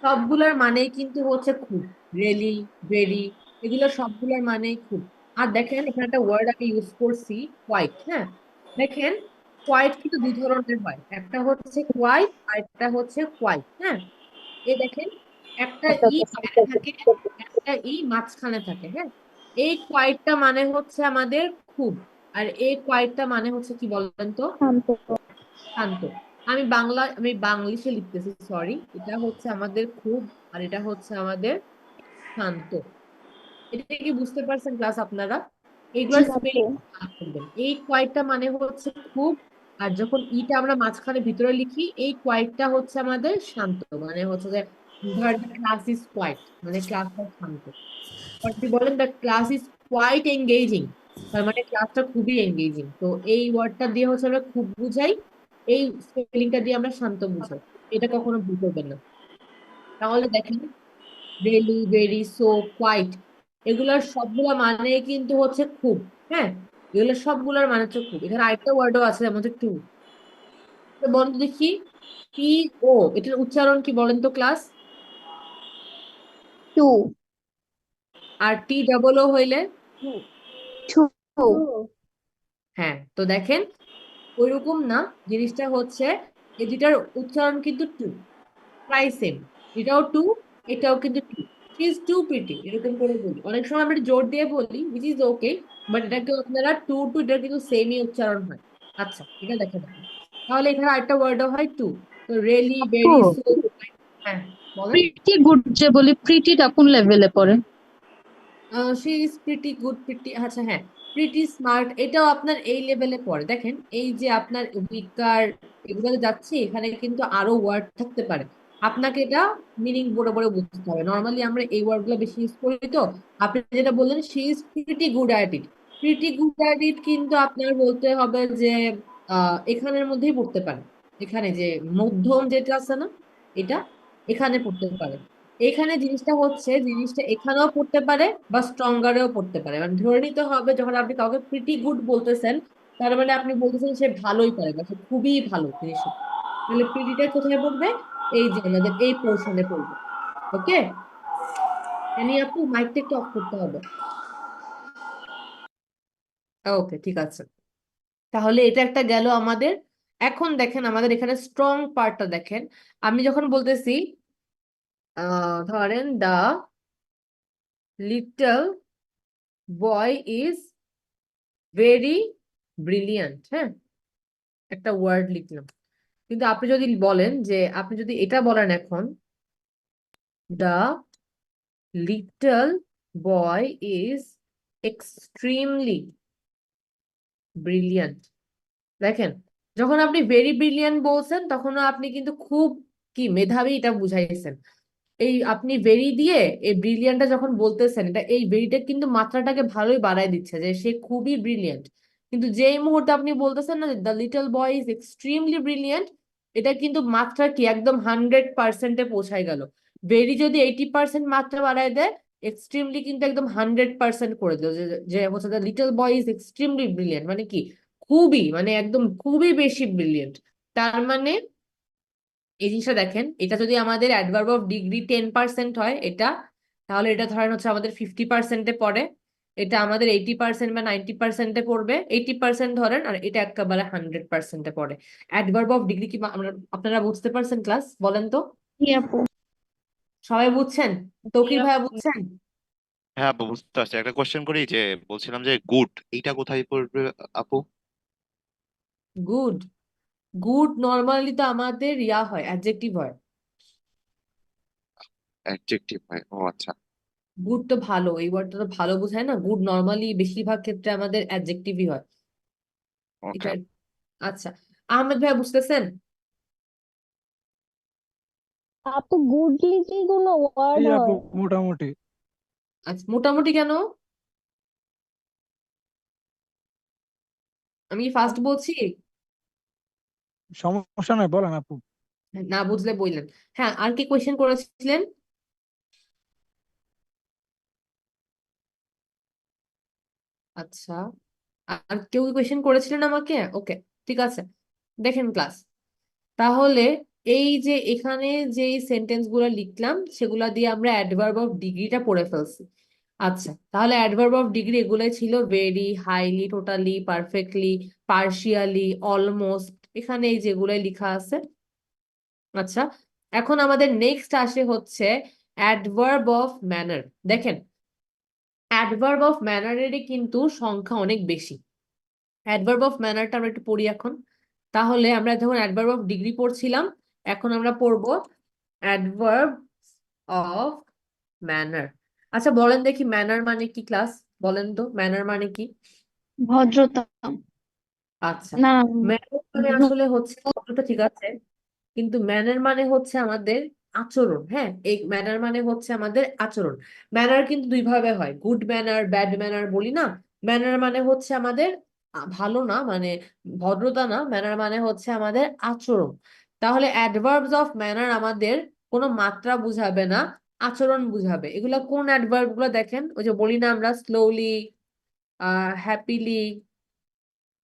সবগুলোর মানেই কিন্তু হচ্ছে খুব, রিয়েলি, ভেরি, এগুলো সবগুলোর মানেই খুব। আর দেখেন এখানে একটা ওয়ার্ড আমি ইউজ করছি, কোয়াইট, হ্যাঁ। দেখেন কোয়াইট কিন্তু দুই ধরনের হয়, একটা হচ্ছে কোয়াইট আর একটা হচ্ছে কোয়াইট, হ্যাঁ। এই দেখেন একটা ই পাশে থাকে, একটা ই মাঝখানে থাকে, হ্যাঁ। এই কোয়াইটটা মানে হচ্ছে আমাদের খুব, আর এই কোয়াইটটা মানে হচ্ছে কি বলেন তো? শান্ত। শান্ত। আমি বাংলিশে লিখতেছি, সরি, এটা হচ্ছে আমাদের খুব আর এটা হচ্ছে আমাদের শান্ত। এটা কি বুঝতে পারছেন ক্লাস আপনারা? জি এইগুলোর আপু। স্পেলিং করবেন। এই কয়েকটা মানে হচ্ছে খুব, আর যখন ইটা আমরা মাঝখানে ভিতরে লিখি এই কোয়াইটটা হচ্ছে আমাদের শান্ত, মানে হচ্ছে যে ধর ক্লাস ইজ কোয়াইট, মানে ক্লাসটা শান্ত। আপনি বলেন the class is quite engaging, তার মানে ক্লাসটা খুবই এঙ্গেজিং। তো এই ওয়ার্ডটা দিয়ে হচ্ছে আমরা খুব বুঝাই, এই স্পেলিংটা দিয়ে আমরা শান্ত বুঝাই, এটা কখনো ভুল করবেন না। তাহলে দেখেন রিয়েলি, ভেরি, সো, কোয়াইট, এগুলোর সবগুলা মানে কিন্তু হচ্ছে খুব, হ্যাঁ। এগুলো সবগুলোর মানে হচ্ছে খুব। এখানে আরেকটা ওয়ার্ডও আছে যেমন হচ্ছে টু। বলেন তো দেখি, পি ও এটার উচ্চারণ কি বলেন তো ক্লাস? টু আর টি ডাবল ও হইলে? টু হ্যাঁ, তো দেখেন ওইরকম না, জিনিসটা হচ্ছে এই দুটার উচ্চারণ কিন্তু টু, প্রায় সেম। এটাও টু, এটাও কিন্তু too. She is too pretty, এরকম করে বলি। অনেক সময় আমরা জোর দিয়ে বলি, উইচ ইজ ওকে, বাট এটাকে আপনারা টু টু, এটা কিন্তু সেমই উচ্চারণ হয়। আচ্ছা, এটা দেখে দেখেন। তাহলে এখানে আরেকটা ওয়ার্ডও হয় টু। তো রিয়েলি, আপু ভেরি, সো। হ্যাঁ, বলেন। প্রিটি গুড যে বলি, প্রিটিটা কোন লেভেলে পড়ে? She is pretty good, pretty, আচ্ছা হ্যাঁ, প্রিটি স্মার্ট, এটাও আপনার এই লেভেলে পড়ে। দেখেন এই যে আপনার উইকার, এগুলো যাচ্ছে, এখানে কিন্তু আরো ওয়ার্ড থাকতে পারে। আপনাকে এটা মিনিং বড় বড় বুঝতে হবে। নর্মালি আমরা এই ওয়ার্ড গুলো বেশি ইউজ করি। তো আপনি যেটা বললেন she is pretty good at it, pretty good at it কিন্তু আপনার বলতে হবে যে এখানের মধ্যেই পড়তে পারে। এখানে যে মধ্যম যেটা আছে না, এটা এখানে পড়তে পারে। এখানে জিনিসটা হচ্ছে, জিনিসটা এখানেও পড়তে পারে বা স্ট্রঙ্গারেও পড়তে পারে। মানে ধরে নিতে হবে যখন আপনি কাউকে প্রিটি গুড বলতেছেন, তার মানে আপনি বলতেছেন সে ভালোই পারে বা সে খুবই ভালো জিনিস। তাহলে প্রিটিটা কোথায় পড়বে? এই যে আমাদের এই পোর্শনে পড়বে। ওকে, এনি আপু মাইকটা একটু অফ করতে হবে। ওকে, ঠিক আছে। তাহলে এটা একটা গেল আমাদের। এখন দেখেন আমাদের এখানে স্ট্রং পার্টটা দেখেন। আমি যখন বলতেছি ধরেন the little boy is very brilliant, হ্যাঁ, একটা ওয়ার্ড লিখলাম। কিন্তু আপনি যদি বলেন যে, আপনি যদি এটা বলেন এখন, the little boy is extremely brilliant. দেখেন, যখন আপনি ভেরি ব্রিলিয়ান্ট বলছেন তখন আপনি কিন্তু খুব কি মেধাবী এটা বুঝাইছেন। এই আপনি ভেরি দিয়ে এই ব্রিলিয়ান্টটা যখন বলতেছেন, এটা এই ভেরিটা কিন্তু মাত্রাটাকে ভালোই বাড়ায় দিচ্ছে যে সে খুবই ব্রিলিয়ান্ট। কিন্তু যেই মুহূর্তে আপনি বলতেছেন না the little boy is extremely brilliant, এটা কিন্তু মাত্রা কি একদম 100%-এ পৌঁছায় গেল। ভেরি যদি 80% মাত্রা বাড়ায় দেয়, এক্সট্রিমলি কিন্তু একদম 100% করে দিল। যে যে হচ্ছে the little boy is extremely brilliant মানে কি খুবই, মানে একদম খুবই বেশি ব্রিলিয়ান্ট। তার মানে এই জিনিসটা দেখেন, এটা যদি আমাদের অ্যাডভার্ব অফ ডিগ্রি 10% হয় এটা, তাহলে এটা ধরেন হচ্ছে আমাদের 50%-এ পড়ে। এটা আমাদের 80% বা 90%-এ পড়বে, 80% ধরেন, আর এটা একেবারে 100%-এ পড়ে। অ্যাডভার্ব অফ ডিগ্রি কি আপনারা বুঝতে পারছেন ক্লাস? বলেন তো, জি আপু। সবাই বুঝছেন? তৌকির ভাইয়া বুঝছেন? হ্যাঁ আপু, বুঝতে পারছি। একটা কোশ্চেন করি, যে বলছিলাম যে গুড এইটা কোথায় পড়বে আপু? গুড, গুড নর্মালি তো আমাদের ইয়া হয়, অ্যাডজেক্টিভ হয়। অ্যাডজেক্টিভ হয়, ও আচ্ছা। গুড তো ভালো, এই ওয়ার্ডটা তো ভালো বোঝায় না। গুড নর্মালি বেশিরভাগ ক্ষেত্রে আমাদের অ্যাডজেক্টিভই হয়। এটা, ওকে। আচ্ছা, আহমেদ ভাইয়া বুঝতেছেন? আপু গুডলি কি কোনো ওয়ার্ড এই আপু হয়? মোটামুটি। আচ্ছা, মোটামুটি কেন? আমি কি ফার্স্ট বলছি? সমস্যা নয়, বলেন আপু। না বুঝলে বললেন। হ্যাঁ, আর কি কোয়েশ্চেন করেছিলেন? আচ্ছা, আর কেউ কোয়েশ্চেন করেছিলেন আমাকে? ওকে, ঠিক আছে। দেখেন ক্লাস, তাহলে এই যে এখানে যে সেন্টেন্স গুলো লিখলাম সেগুলা দিয়ে আমরা অ্যাডভার্ব অফ ডিগ্রিটা পড়ে ফেলছি। আচ্ছা, তাহলে অ্যাডভার্ব অফ ডিগ্রি এগুলাই ছিল, very, highly, totally, perfectly, partially, almost, এখানে এই যেগুলাই লেখা আছে। আচ্ছা, এখন আমাদের নেক্সট আসে হচ্ছে অ্যাডভার্ব অফ ম্যানার। দেখেন, অ্যাডভার্ব অফ ম্যানারেরই কিন্তু সংখ্যা অনেক বেশি। অ্যাডভার্ব অফ ম্যানারটা আমরা একটু পড়ি এখন। তাহলে আমরা যখন অ্যাডভার্ব অফ ডিগ্রি পড়ছিলাম, এখন আমরা পড়বো অ্যাডভার্ব অফ ম্যানার। আচ্ছা বলেন দেখি, ম্যানার মানে কি ক্লাস? বলেন তো ম্যানার মানে কি? ভদ্রতা। আচ্ছা, না, ম্যানার মানে আসলে হচ্ছে কতটা, ঠিক আছে, কিন্তু ম্যানার মানে হচ্ছে আমাদের আচরণ। হ্যাঁ, এই ম্যানার মানে হচ্ছে আমাদের আচরণ। ম্যানার কিন্তু দুই ভাবে হয়, গুড ম্যানার, ব্যাড ম্যানার বলি না। ম্যানার মানে হচ্ছে আমাদের ভালো না, মানে ভদ্রতা না, ম্যানার মানে হচ্ছে আমাদের আচরণ। তাহলে অ্যাডভার্বস অফ ম্যানার আমাদের কোনো মাত্রা বুঝাবে না, আচরণ বুঝাবে। এগুলা কোন অ্যাডভার্ব গুলো দেখেন, ওই যে বলি না আমরা স্লোলি, হ্যাপিলি,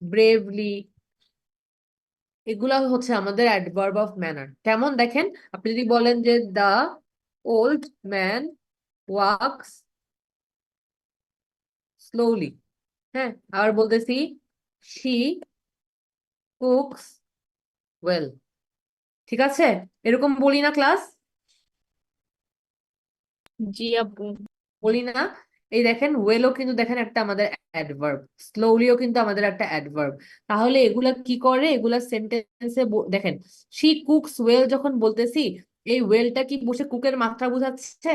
ব্রেভলি, এগুলা হচ্ছে আমাদের অ্যাডভার্ব অফ ম্যানার। কেমন দেখেন, আপনি যদি বলেন যে the old man walks slowly, হ্যাঁ, আবার বলতেছি শি কুকস ওয়েল, ঠিক আছে? এরকম বলি না ক্লাস, জি আপু। বলি না? এই দেখেন ওয়েলও কিন্তু দেখেন একটা আমাদের অ্যাডভার্ব, স্লোলিও কিন্তু আমাদের একটা অ্যাডভার্ব। তাহলে এগুলা কি করে, এগুলা সেন্টেন্সে দেখেন শি কুকস ওয়েল যখন বলতেছি, এই ওয়েলটা কি বসে কুকের মাত্রা বোঝাচ্ছে?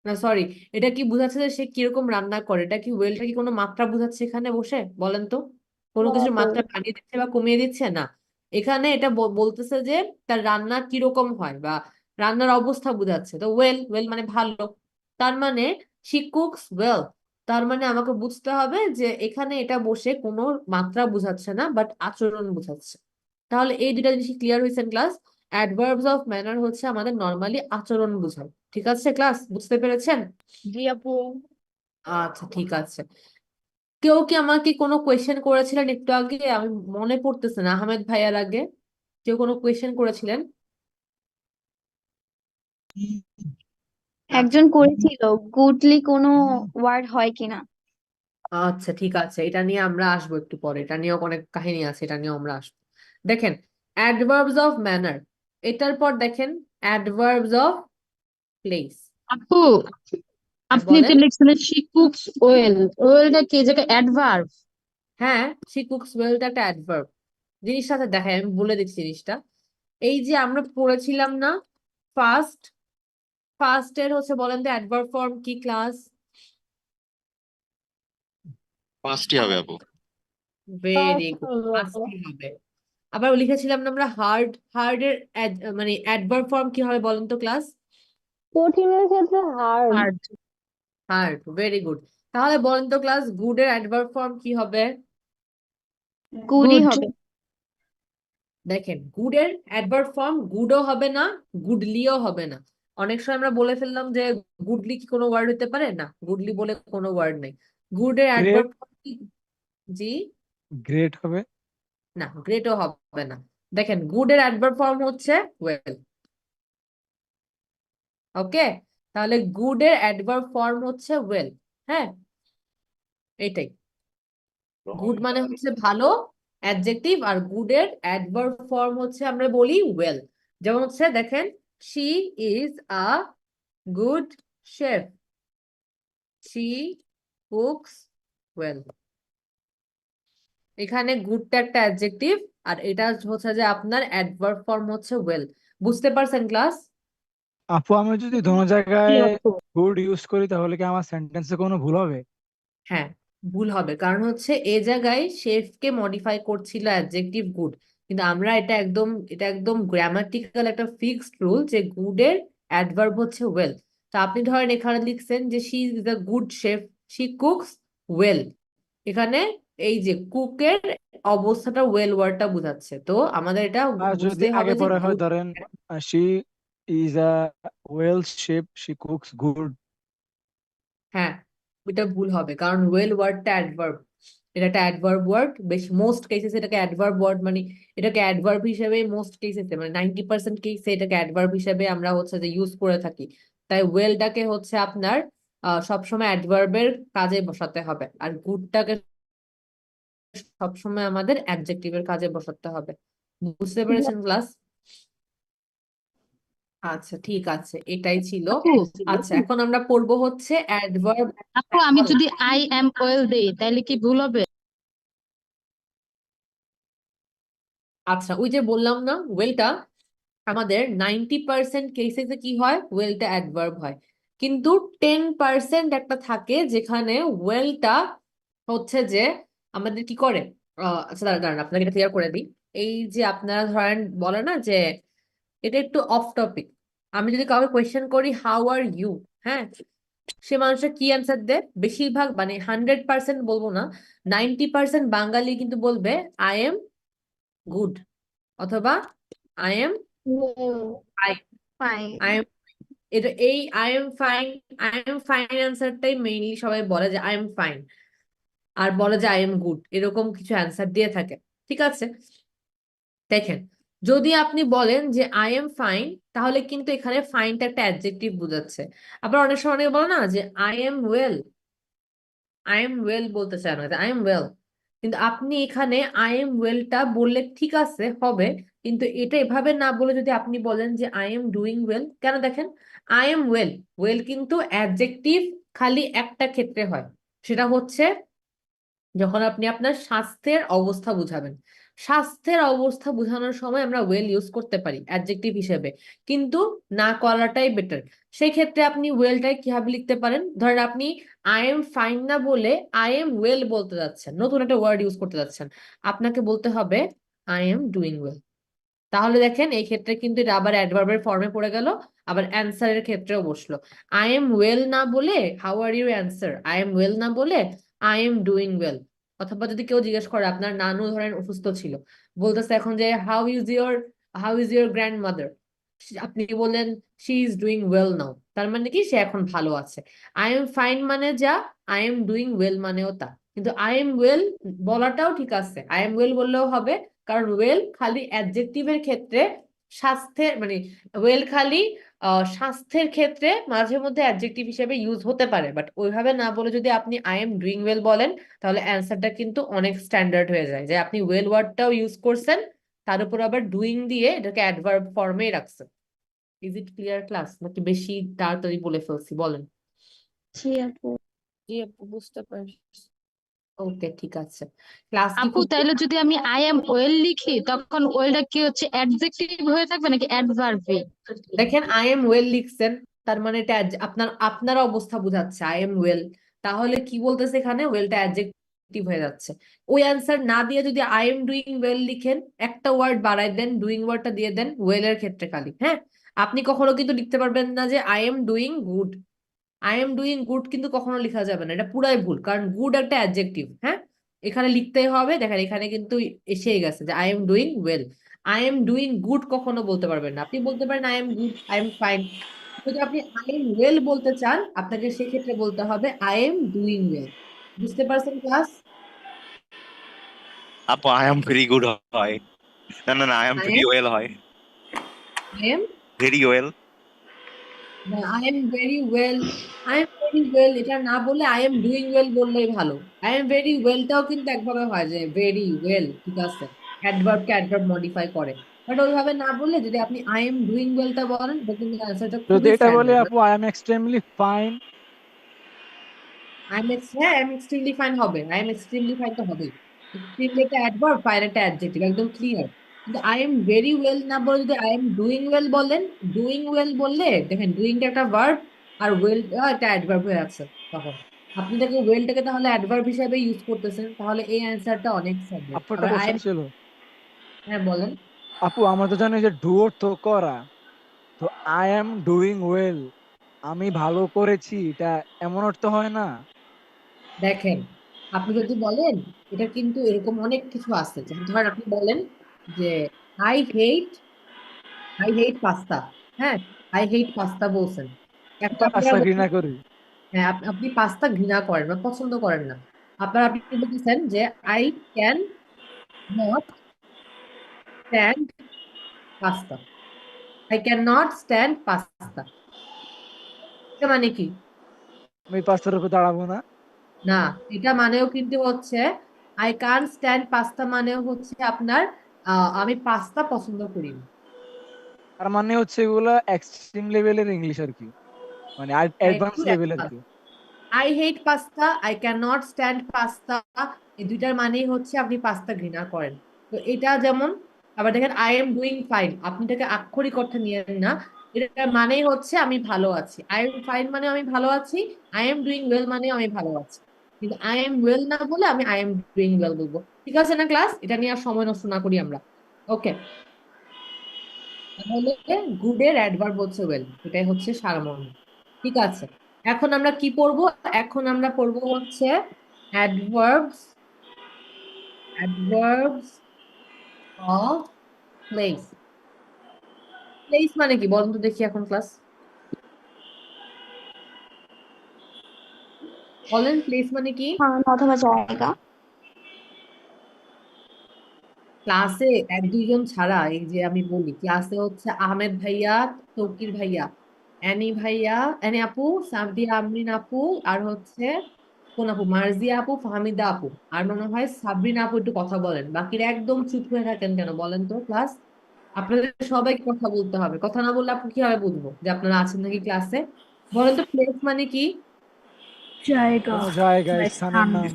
না সরি, এটা কি বোঝাচ্ছে যে সে কিরকম রান্না করে? এটা কি ওয়েলটা কি কোনো মাত্রা বোঝাচ্ছে এখানে বসে? বলেন তো, কোনো না কিছুর আপু। মাত্রা বাড়িয়ে দিচ্ছে বা কমিয়ে দিচ্ছে না। এখানে এটা বলতেছে যে তার রান্না কিরকম হয় বা রান্নার অবস্থা বোঝাচ্ছে। তো ওয়েল, ওয়েল মানে ভালো। তার মানে শি কুকস ওয়েল, তার মানে আমাকে বুঝতে হবে যে এখানে এটা বসে কোনো মাত্রা বোঝাচ্ছে না, বাট আচরণ বোঝাচ্ছে। তাহলে এই দুটা জিনিস ক্লিয়ার হয়েছে ক্লাস? অ্যাডভার্বস অফ ম্যানার হচ্ছে আমাদের নর্মালি আচরণ বোঝায়। ঠিক আছে ক্লাস, বুঝতে পেরেছেন? জি আপু। আচ্ছা ঠিক আছে। কেউ কি আমাকে কোনো কোয়েশ্চেন করেছিলেন একটু আগে? আমি মনে পড়তেছে না, আহমেদ ভাইয়ার আগে কেউ কোনো কোয়েশ্চেন করেছিলেন? আচ্ছা একজন করেছিল গুডলি কোনো ওয়ার্ড হয় কিনা। আচ্ছা ঠিক আছে, এটা নিয়ে আমরা আসবো একটু পরে, এটা নিয়েও অনেক কাহিনী আছে, এটা নিয়েও আমরা আসবো। দেখেন অ্যাডভার্বস অফ ম্যানার, এটার পর দেখেন অ্যাডভার্বস অফ প্লেস। আপু, আপনি যে বলেন। লিখছিলেন শি কুকস ওয়েল, ওয়েলটা কি এই জায়গায় অ্যাডভার্ব? হ্যাঁ, শি কুকস ওয়েলটা একটা অ্যাডভার্ব। জিনিসটা সাথে দেখাই, আমি বলে দিচ্ছি জিনিসটা। এই যে আমরা পড়েছিলাম না ফার্স্ট, ফার্স্ট এর হচ্ছে বলেন তো অ্যাডভার্ব ফর্ম কি ক্লাস? পাঁচটি হবে আপু। ভেরি Past গুড, হবে আপু। পাঁচটি হবে। আবার লিখেছিলাম না আমরা হার্ড, হার্ড এর মানে অ্যাডভার্ব ফর্ম কি হবে বলেন তো ক্লাস? কঠিনের ক্ষেত্রে hard. Hard. Hard, very good. তাহলে বলেন তো ক্লাস গুড এর অ্যাডভার্ব ফর্ম কি হবে? গুডই গুড। হবে। দেখেন গুড এর অ্যাডভার্ব ফর্ম গুডও হবে না, গুডলিও হবে না। অনেক সময় আমরা বলে ফেললাম যে গুডলি কি কোনো ওয়ার্ড হতে পারে? না, গুডলি বলে কোনো ওয়ার্ড নেই। গুড এর গ্রেট, অ্যাডভার্ব ফর্ম কি? জি, গ্রেট হবে। না গ্রেটও হবে না। দেখেন গুড এর অ্যাডভার্ব ফর্ম হচ্ছে ওয়েল। ওকে, তাহলে গুড এর অ্যাডভার্ব ফর্ম হচ্ছে ওয়েল। হ্যাঁ, এইটাই। গুড মানে হচ্ছে ভালো, অ্যাডজেক্টিভ, আর গুড এর অ্যাডভার্ব ফর্ম হচ্ছে আমরা বলি ওয়েল। যেমন হচ্ছে দেখেন she is a good chef, she cooks well. এখানে গুডটা একটা অ্যাডজেক্টিভ, আর এটা হচ্ছে যে আপনার অ্যাডভার্ব ফর্ম হচ্ছে ওয়েল। বুঝতে পারছেন ক্লাস? আপু, আমি যদি দোনো জি জায়গায় আপু। গুড ইউজ করি তাহলে কি আমার সেন্টেন্সে কোনো ভুল হবে? হ্যাঁ, ভুল হবে, কারণ হচ্ছে এ জায়গায় শেফকে মডিফাই করছিল অ্যাডজেক্টিভ গুড, কিন্তু আমরা এটা একদম গ্রামাটিক্যাল একটা ফিক্সড রুল যে গুড এর অ্যাডভার্ব হচ্ছে ওয়েল। তো আপনি ধরেন এখানে লিখছেন যে she is a good chef, she cooks well. এখানে এই যে কুকের অবস্থাটা ওয়েল ওয়ার্ডটা বোঝাচ্ছে, তো আমাদের এটা আর যদি বুঝতেই হবে আগে যে পরে হয়, গুড। ধরেন she is a well chef, she cooks good. হ্যাঁ, এটা ভুল হবে, কারণ ওয়েল ওয়ার্ডটা অ্যাডভার্ব, এটা একটা অ্যাডভার্ব ওয়ার্ড। বেশ মোস্ট কেসেস এটাকে অ্যাডভার্ব ওয়ার্ড মানে এটাকে অ্যাডভার্ব হিসেবে মোস্ট কেসেসে মানে 90% কেসে এটাকে অ্যাডভার্ব হিসেবে আমরা হচ্ছে যে ইউজ করে থাকি। তাই ওয়েলটাকে হচ্ছে আপনার সবসময় অ্যাডভার্বের কাজে বসাতে হবে, আর গুডটাকে সবসময় আমাদের অ্যাডজেক্টিভের কাজে বসাতে হবে। বুঝতে পেরেছেন ক্লাস? আচ্ছা ঠিক আছে, এটাই ছিল। আপু, আচ্ছা এখন আমরা পড়বো হচ্ছে অ্যাডভার্ব। আপু আমি যদি আই এম ওয়েল দেই তাহলে কি ভুল হবে? আচ্ছা ওই যে বললাম না ওয়েলটা আমাদের 90% কেসেসে কি হয়, ওয়েলটা অ্যাডভার্ব হয়, কিন্তু 10% একটা থাকে যেখানে ওয়েলটা হচ্ছে যে আমাদের কি করে। আচ্ছা দাঁড়ান দাঁড়ান, আপনাকে এটা ক্লিয়ার করে দিই। এই যে আপনারা ধরেন বলে না যে এটা একটু অফ টপিক, আমি যদি কাউকে কোয়েশ্চেন করি হাউ আর ইউ, হ্যাঁ, সে মানুষের কি অ্যান্সার দেয়? বেশিরভাগ মানে 100% বলবো না, 90% বাঙালি কিন্তু বলবে আই এম গুড, অথবা I am fine. Fine. I am, এটা এই I am fine, I am fine অ্যান্সারটাই মেইনলি সবাই বলে যে আই এম ফাইন। আর বলে যে আই এম গুড, এরকম কিছু অ্যান্সার দিয়ে থাকে। ঠিক আছে, দেখেন যদি আপনি বলেন যে আই এম ফাইন, তাহলে কিন্তু এখানে ফাইনটা একটা অ্যাডজেক্টিভ বোঝাচ্ছে। আবার অনেক সময় অনেকে বলে না যে I am well, I am well বলতে চায় না, আই এম ওয়েল। কিন্তু আপনি এখানে আই এম ওয়েলটা বললে ঠিক আছে হবে, কিন্তু এটা এভাবে না বলে যদি আপনি বলেন যে আই এম ডুইং ওয়েল, কেন দেখেন আই এম ওয়েল, ওয়েল কিন্তু অ্যাডজেক্টিভ খালি একটা ক্ষেত্রে হয়, সেটা হচ্ছে যখন আপনি আপনার স্বাস্থ্যের অবস্থা বুঝাবেন। স্বাস্থ্যের অবস্থা বোঝানোর সময় আমরা ওয়েল ইউজ করতে পারি অ্যাডজেক্টিভ হিসেবে, কিন্তু না করাটাই বেটার। সেই ক্ষেত্রে আপনি ওয়েলটাই কিভাবে লিখতে পারেন, ধরেন আপনি আই এম ফাইন না বলে আই এম ওয়েল বলতে যাচ্ছেন, নতুন একটা ওয়ার্ড ইউজ করতে যাচ্ছেন, আপনাকে বলতে হবে আই এম ডুইং ওয়েল। তাহলে দেখেন এই ক্ষেত্রে কিন্তু এটা আবার অ্যাডভার্বের ফর্মে পড়ে গেল, আবার অ্যান্সারের ক্ষেত্রেও বসলো। আই এম ওয়েল না বলে how are you answer, I am well না বলে আই এম ডুইং ওয়েল। অথবা যদি কেউ জিজ্ঞেস করে, আপনার নানু ধরেন অসুস্থ ছিল, বলতেছে এখন যে হাউ ইজ ইউর গ্র্যান্ডমাদার, আপনি বললেন she is doing well now, তার মানে কি সে এখন ভালো আছে। আই এম ফাইন মানে যা, আই এম ডুইং ওয়েল মানেও তা। কিন্তু আই এম ওয়েল বলাটাও ঠিক আছে, আই এম ওয়েল বললেও হবে, কারণ ওয়েল খালি অ্যাডজেক্টিভের ক্ষেত্রে, স্বাস্থ্যের মানে ওয়েল খালি স্বাস্থ্যের ক্ষেত্রে মাঝে মধ্যে অ্যাডজেক্টিভ হিসেবে ইউজ হতে পারে, বাট ওইভাবে না বলে যদি আপনি আই এম ডুইং ওয়েল বলেন, তাহলে অ্যান্সারটা কিন্তু অনেক স্ট্যান্ডার্ড হয়ে যায়, যে আপনি ওয়েল ওয়ার্ডটাও ইউজ করছেন, তার উপর আবার ডুইং দিয়ে এটাকে অ্যাডভার্ব ফর্মেই রাখছেন। ইজ ইট ক্লিয়ার ক্লাস, নাকি বেশি তাড়াতাড়ি বলে ফেলছি বলেন? জি আপু। জি আপু, বুঝতে পারছি। ওকে ঠিক আছে, ক্লাস কি আপু খুব তাইলে যদি আমি আই এম ওয়েল লিখি তখন ওয়েলটা কি হচ্ছে অ্যাডজেক্টিভ হয়ে থাকবে নাকি অ্যাডভার্ব? দেখেন আই এম ওয়েল লিখছেন, তার মানে এটা আপনার আপনার অবস্থা বোঝাচ্ছে আই এম ওয়েল, তাহলে কি বলতেছে এখানে ওয়েলটা অ্যাডজেক্টিভ হয়ে যাচ্ছে। ওই অ্যান্সার না দিয়ে যদি আই এম ডুইং ওয়েল লিখেন, একটা ওয়ার্ড বাড়াই দেন, ডুইং ওয়ার্ডটা দিয়ে দেন ওয়েলের ক্ষেত্রে খালি, হ্যাঁ। আপনি কখনো কিন্তু লিখতে পারবেন না যে I am doing good, I am doing good কিন্তু কখনো লেখা যাবে না, এটা পুরাই ভুল, কারণ গুড একটা অ্যাডজেক্টিভ, হ্যাঁ। এখানে লিখতেই হবে, দেখেন এখানে কিন্তু এসেই গেছে যে I am doing well. I am doing good কখনো বলতে পারবেন না, আপনি বলতে পারেন I am good, I am fine. যদি আপনি আই এম ওয়েল বলতে চান, আপনাকে সেক্ষেত্রে বলতে হবে আই এম ডুইং ওয়েল। বুঝতে পারছেন ক্লাস? আপু আই এম ভেরি গুড হয়, না না না, I am I very am well হয়, am very well. I am very well, I am very well এটা না বলে আই এম ডুইং ওয়েল বললেই ভালো। আই এম ভেরি ওয়েলটাও কিন্তু একভাবে হয় যে ভেরি ওয়েল, ঠিক আছে, অ্যাডভার্বকে অ্যাডভার্ব মডিফাই করে, বাট ওইভাবে না বললে যদি আপনি আই এম ডুইং ওয়েলটা বলেন, এটা কিন্তু অ্যান্সারটা যদি খুবই এটা বলে স্ট্যান্ডার্ড। আপু আই এম এক্সট্রিমলি ফাইন, হ্যাঁ আই এম এক্সট্রিমলি ফাইন হবে, আই এম এক্সট্রিমলি ফাইন তো হবেই, এক্সট্রিমলি একটা অ্যাডভার্ব, ফাইন একটা অ্যাডজেক্টিভ, একদম ক্লিয়ার। কিন্তু আই এম ভেরি ওয়েল না বলে যদি আই এম ডুইং ওয়েল বলেন, ডুইং ওয়েল বললে দেখেন ডুইংটা একটা ভার্ব আর ওয়েলটা একটা অ্যাডভার্ব হয়ে আছে, তখন আপনি তাকে ওয়েলটাকে তাহলে অ্যাডভার্ব হিসেবে ইউজ করতেছেন, তাহলে এই অ্যান্সারটা অনেক স্ট্যান্ডার্ড। আপু একটা আবার আই কোশ্চেন এম, ছিল। হ্যাঁ বলেন। আপু আমরা তো জানি যে ডু অর্থ করা, তো আই এম ডুইং ওয়েল, আমি ভালো করেছি, এটা এমন অর্থ হয় না? দেখেন আপনি যদি বলেন, এটা কিন্তু এরকম অনেক কিছু আছে, যেমন ধরেন আপনি বলেন যে I hate, I hate pasta, হ্যাঁ, আই হেট পাস্তা বলছেন, এখন আপনারা পাস্তা ঘৃণা করি। হ্যাঁ আপনি পাস্তা ঘৃণা করেন বা পছন্দ করেন না, আপনি বলতেছেন যে I can not stand pasta, I can not stand pasta, এটা মানে কি? আমি পাস্তার উপর দাঁড়াবো না। না, এটা মানেও কিন্তু হচ্ছে আই কান স্ট্যান্ড পাস্তা মানেও হচ্ছে আপনার আমি পাস্তা পছন্দ করি না। তার মানে হচ্ছে এগুলা এক্সট্রিম লেভেলের ইংলিশ আর কি, মানে অ্যাডভান্স একটু লেভেল আর কি। I hate pasta, I can not stand pasta, এই দুইটার মানেই হচ্ছে আপনি পাস্তা ঘৃণা করেন। তো এটা যেমন, আবার দেখেন আই এম ডুইং ফাইন, আপনি এটাকে আক্ষরিক অর্থে নিয়েন না, এটার মানেই হচ্ছে আমি ভালো আছি, আই এম ফাইন মানে আমি ভালো আছি, আই এম ডুইং ওয়েল মানে আমি ভালো আছি। কিন্তু আই এম ওয়েল না বলে আমি আই এম ডুইং ওয়েল বলবো। ঠিক আছে না ক্লাস, এটা নিয়ে আর সময় নষ্ট না করি আমরা। ওকে, তাহলে গুডের অ্যাডভার্ব হচ্ছে ওয়েল, এটাই হচ্ছে সারমর্ম। ঠিক আছে, এখন আমরা কি পড়বো? এখন আমরা পড়বো হচ্ছে adverbs, adverbs of place. Place মানে কি বলুন তো দেখি এখন ক্লাস? বলেন প্লেস মানে কি? স্থান অথবা জায়গা। ক্লাসে এক দুইজন ছাড়া, এই যে আমি বলি ক্লাসে হচ্ছে আহমেদ ভাইয়া, তৌকির ভাইয়া, অ্যানি ভাইয়া, অ্যানি আপু, সাবিয়া আমরিন আপু, আর হচ্ছে কোন আপু, মার্জিয়া আপু, ফাহমিদা আপু, আর মনে হয় সাবরিনা আপু একটু কথা বলেন, বাকিরা একদম চুপ হয়ে থাকেন কেন বলেন তো? ক্লাস আপনাদের সবাইকে কথা বলতে হবে, কথা না বললে আপু কিভাবে বুঝবো যে আপনারা আছেন নাকি ক্লাসে? বলেন তো প্লেস মানে কি? জায়গা কোনো জায়গায় বা স্থানের স্থান। নাম।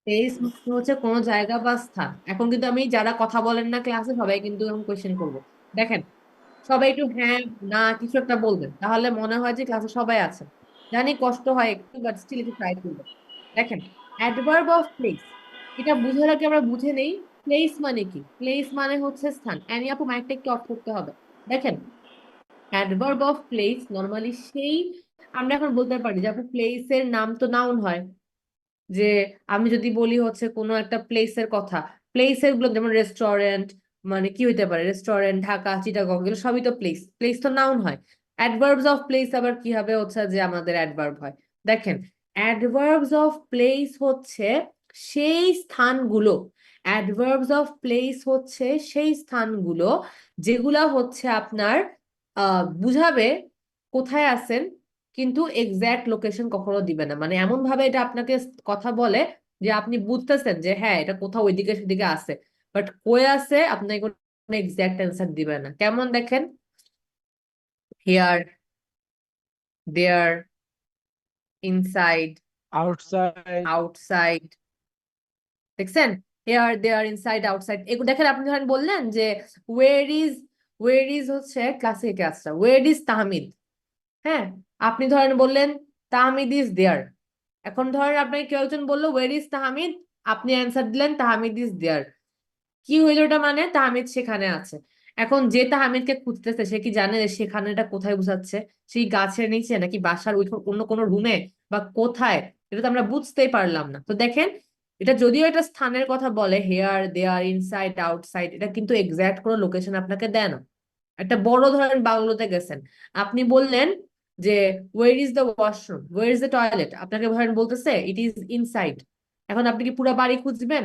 প্লেস মানে হচ্ছে কোনো জায়গা বা স্থান। এখন কিন্তু আমি যারা কথা বলেন না ক্লাসে সবাই কিন্তু আমি কোয়েশ্চেন করবো। দেখেন, সবাই একটু হ্যাঁ না কিছু একটা বলবেন, তাহলে মনে হয় যে ক্লাসে সবাই আছে। জানি কষ্ট হয় একটু, বাট স্টিল একটু ট্রাই করবো। দেখেন, অ্যাডভার্ব অফ প্লেস, এটা বুঝার আগে আমরা বুঝে নেই প্লেস মানে কি। প্লেস মানে হচ্ছে স্থান। অ্যানি আপু মাইকটা একটু অফ করতে হবে। দেখেন, অ্যাডভার্ব অফ প্লেস নর্মালি সেই, আমরা এখন বলতে পারি যে আপু প্লেসের নাম তো নাউন হয়। যে আমি যদি বলি হচ্ছে কোনো একটা প্লেসের কথা, প্লেসের গুলো যেমন রেস্টুরেন্ট, মানে কি হইতে পারে, রেস্টুরেন্ট ঢাকা, চিটাগং, এগুলো সবই তো প্লেস। প্লেস তো নাউন হয়। অ্যাডভার্বস অফ প্লেস আবার কি হবে হচ্ছে যে আমাদের অ্যাডভার্ব হয়। দেখেন, অ্যাডভার্বস অফ প্লেস হচ্ছে সেই স্থানগুলো, অ্যাডভার্বস অফ প্লেস হচ্ছে সেই স্থানগুলো যেগুলা হচ্ছে আপনার বুঝাবে কোথায় আছেন, কিন্তু এক্সাক্ট লোকেশন কখনো দিবে না। মানে এমন ভাবে এটা আপনাকে কথা বলে যে আপনি বুঝতেছেন যে হ্যাঁ এটা কোথাও ওইদিকে সেদিকে আছে, বাট কই আছে আপনাকে কোনো এক্সাক্ট অ্যান্সার দিবে না। কেমন দেখেন, here, there, inside, outside. Outside, দেখছেন? হেয়ার, দেয়ার, ইনসাইড, আউটসাইড, এগুলো দেখেন। আপনি ধরেন বললেন যে ওয়ের ইজ, ওয়ের ইজ হচ্ছে ক্লাসে কাজটা, ওয়ের ইজ তাহমিদ। হ্যাঁ, আপনি ধরেন বললেন তাহমিদ ইজ দেয়ার। এখন ধরেন আপনাকে কেউ একজন বললো ওয়ের ইজ তাহমিদ, আপনি অ্যান্সার দিলেন তাহমিদ ইজ দেয়ার। কি হইলো এটা? মানে তাহমিদ সেখানে আছে। এখন যে তাহমিদকে খুঁজতেছে সে কি জানে যে সেখানেটা কোথায় বোঝাচ্ছে? সেই গাছের নিচে নাকি বাসার ওই অন্য কোনো রুমে বা কোথায়? এটা তো আমরা বুঝতেই পারলাম না। তো দেখেন, এটা যদিও এটা স্থানের কথা বলে, হেয়ার, দেয়ার, ইনসাইড, আউটসাইড, এটা কিন্তু এক্সাক্ট কোনো লোকেশন আপনাকে দেয় না। একটা বড় ধরেন বাংলোতে গেছেন, আপনি বললেন যে ওয়ের is the washroom, ওয়ের is the toilet, আপনাকে ধরেন বলতেছে ইট ইজ ইনসাইড। এখন আপনি কি পুরো বাড়ি খুঁজবেন?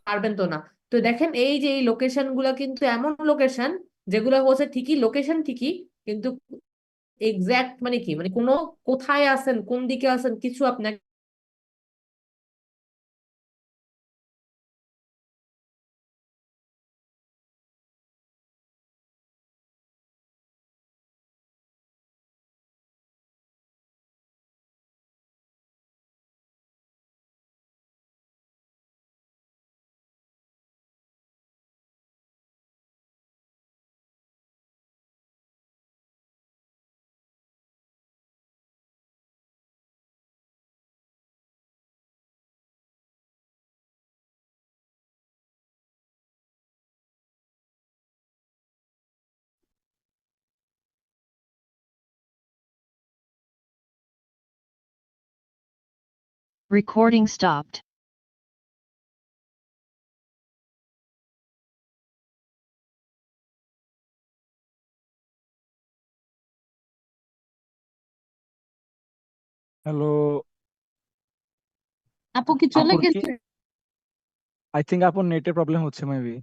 পারবেন তো না। তো দেখেন, এই যে এই লোকেশন গুলা কিন্তু এমন লোকেশন যেগুলো হচ্ছে ঠিকই লোকেশন ঠিকই, কিন্তু এক্সাক্ট মানে কি, মানে কোনো কোথায় আছেন কোন দিকে আছেন কিছু আপনাকে। Recording stopped. হ্যালো। আপু কি চলে আপুর কি, গেছে? আই থিঙ্ক আপুর নেটের প্রবলেম হচ্ছে মেবি।